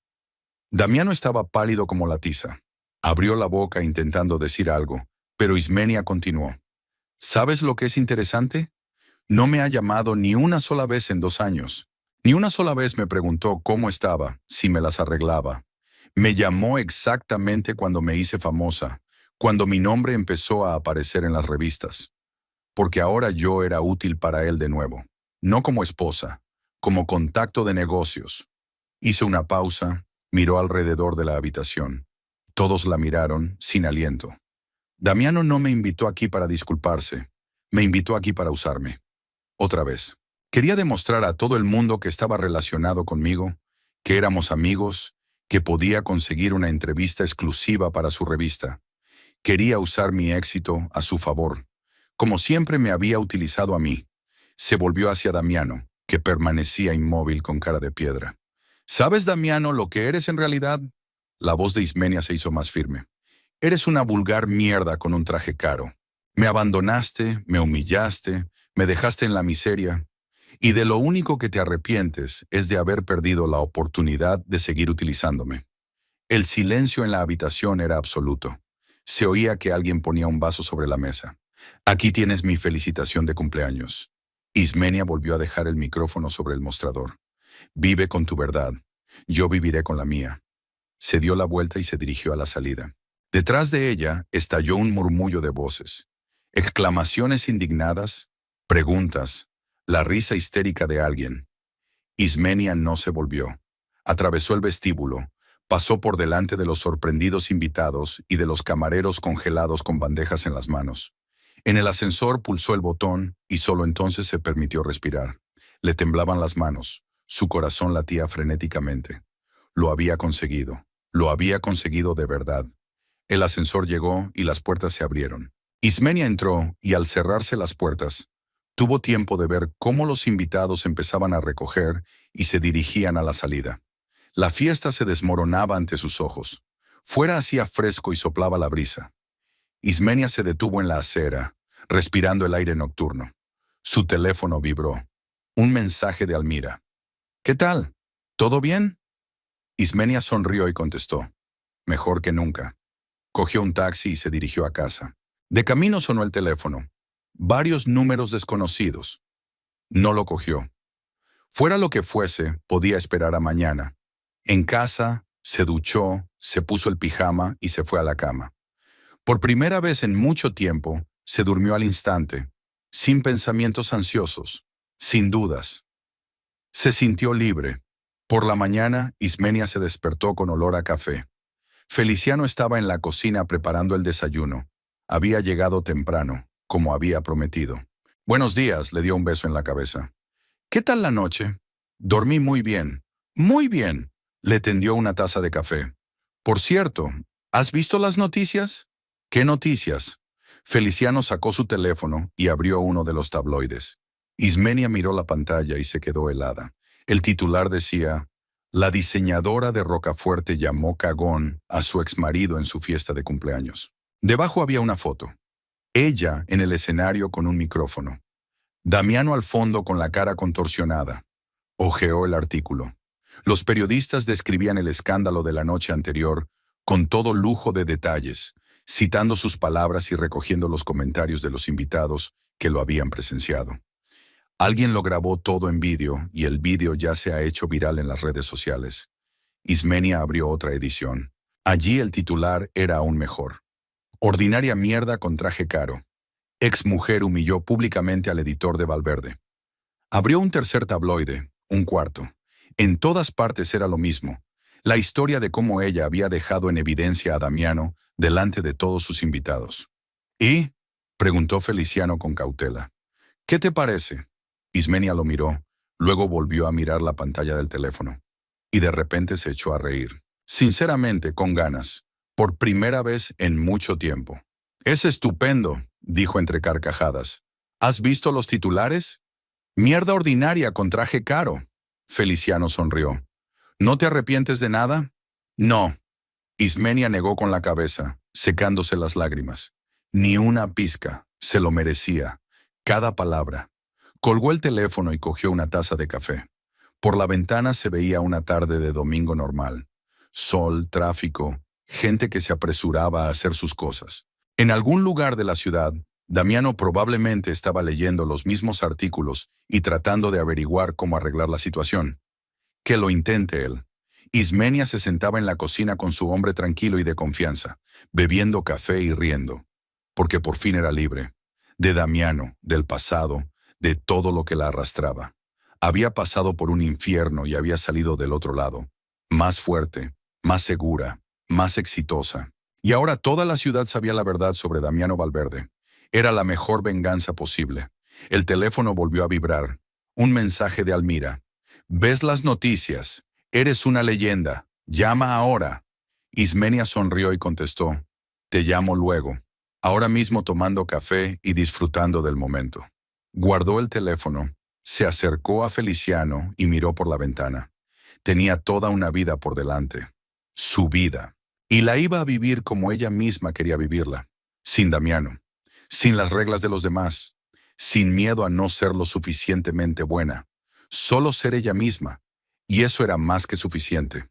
Damiano estaba pálido como la tiza. Abrió la boca intentando decir algo, pero Ismenia continuó. ¿Sabes lo que es interesante? No me ha llamado ni una sola vez en 2 años. Ni una sola vez me preguntó cómo estaba, si me las arreglaba. Me llamó exactamente cuando me hice famosa, cuando mi nombre empezó a aparecer en las revistas. Porque ahora yo era útil para él de nuevo. No como esposa, como contacto de negocios. Hizo una pausa, miró alrededor de la habitación. Todos la miraron, sin aliento. Damiano no me invitó aquí para disculparse. Me invitó aquí para usarme. Otra vez. Quería demostrar a todo el mundo que estaba relacionado conmigo, que éramos amigos, que podía conseguir una entrevista exclusiva para su revista. Quería usar mi éxito a su favor, como siempre me había utilizado a mí. Se volvió hacia Damiano, que permanecía inmóvil con cara de piedra. ¿Sabes, Damiano, lo que eres en realidad? La voz de Ismenia se hizo más firme. Eres una vulgar mierda con un traje caro. Me abandonaste, me humillaste, me dejaste en la miseria. Y de lo único que te arrepientes es de haber perdido la oportunidad de seguir utilizándome. El silencio en la habitación era absoluto. Se oía que alguien ponía un vaso sobre la mesa. Aquí tienes mi felicitación de cumpleaños. Ismenia volvió a dejar el micrófono sobre el mostrador. Vive con tu verdad. Yo viviré con la mía. Se dio la vuelta y se dirigió a la salida. Detrás de ella estalló un murmullo de voces. Exclamaciones indignadas, preguntas, la risa histérica de alguien. Ismenia no se volvió. Atravesó el vestíbulo, pasó por delante de los sorprendidos invitados y de los camareros congelados con bandejas en las manos. En el ascensor pulsó el botón y solo entonces se permitió respirar. Le temblaban las manos, su corazón latía frenéticamente. Lo había conseguido de verdad. El ascensor llegó y las puertas se abrieron. Ismenia entró y al cerrarse las puertas, tuvo tiempo de ver cómo los invitados empezaban a recoger y se dirigían a la salida. La fiesta se desmoronaba ante sus ojos. Fuera hacía fresco y soplaba la brisa. Ismenia se detuvo en la acera, respirando el aire nocturno. Su teléfono vibró. Un mensaje de Almira. ¿Qué tal? ¿Todo bien? Ismenia sonrió y contestó. Mejor que nunca. Cogió un taxi y se dirigió a casa. De camino sonó el teléfono. Varios números desconocidos. No lo cogió. Fuera lo que fuese, podía esperar a mañana. En casa, se duchó, se puso el pijama y se fue a la cama. Por primera vez en mucho tiempo, se durmió al instante, sin pensamientos ansiosos, sin dudas. Se sintió libre. Por la mañana, Ismenia se despertó con olor a café. Feliciano estaba en la cocina preparando el desayuno. Había llegado temprano, como había prometido. Buenos días, le dio un beso en la cabeza. ¿Qué tal la noche? Dormí muy bien. Muy bien. Le tendió una taza de café. Por cierto, ¿has visto las noticias? ¿Qué noticias? Feliciano sacó su teléfono y abrió uno de los tabloides. Ismenia miró la pantalla y se quedó helada. El titular decía: la diseñadora de Rocafuerte llamó cagón a su exmarido en su fiesta de cumpleaños. Debajo había una foto. Ella en el escenario con un micrófono. Damiano al fondo con la cara contorsionada. Hojeó el artículo. Los periodistas describían el escándalo de la noche anterior con todo lujo de detalles, citando sus palabras y recogiendo los comentarios de los invitados que lo habían presenciado. Alguien lo grabó todo en vídeo y el vídeo ya se ha hecho viral en las redes sociales. Ismenia abrió otra edición. Allí el titular era aún mejor. Ordinaria mierda con traje caro. Ex mujer humilló públicamente al editor de Valverde. Abrió un tercer tabloide, un cuarto. En todas partes era lo mismo. La historia de cómo ella había dejado en evidencia a Damiano delante de todos sus invitados. ¿Y? Preguntó Feliciano con cautela. ¿Qué te parece? Ismenia lo miró, luego volvió a mirar la pantalla del teléfono. Y de repente se echó a reír. Sinceramente, con ganas. Por primera vez en mucho tiempo. Es estupendo, dijo entre carcajadas. ¿Has visto los titulares? Mierda ordinaria con traje caro. Feliciano sonrió. ¿No te arrepientes de nada? No. Ismenia negó con la cabeza, secándose las lágrimas. Ni una pizca. Se lo merecía. Cada palabra. Colgó el teléfono y cogió una taza de café. Por la ventana se veía una tarde de domingo normal. Sol, tráfico, gente que se apresuraba a hacer sus cosas. En algún lugar de la ciudad, Damiano probablemente estaba leyendo los mismos artículos y tratando de averiguar cómo arreglar la situación. Que lo intente él. Ismenia se sentaba en la cocina con su hombre tranquilo y de confianza, bebiendo café y riendo. Porque por fin era libre. De Damiano, del pasado, de todo lo que la arrastraba. Había pasado por un infierno y había salido del otro lado. Más fuerte, más segura, más exitosa. Y ahora toda la ciudad sabía la verdad sobre Damiano Valverde. Era la mejor venganza posible. El teléfono volvió a vibrar. Un mensaje de Almira. ¿Ves las noticias? Eres una leyenda. Llama ahora. Ismenia sonrió y contestó. Te llamo luego. Ahora mismo tomando café y disfrutando del momento. Guardó el teléfono, se acercó a Feliciano y miró por la ventana. Tenía toda una vida por delante. Su vida. Y la iba a vivir como ella misma quería vivirla. Sin Damiano. Sin las reglas de los demás. Sin miedo a no ser lo suficientemente buena. Solo ser ella misma. Y eso era más que suficiente.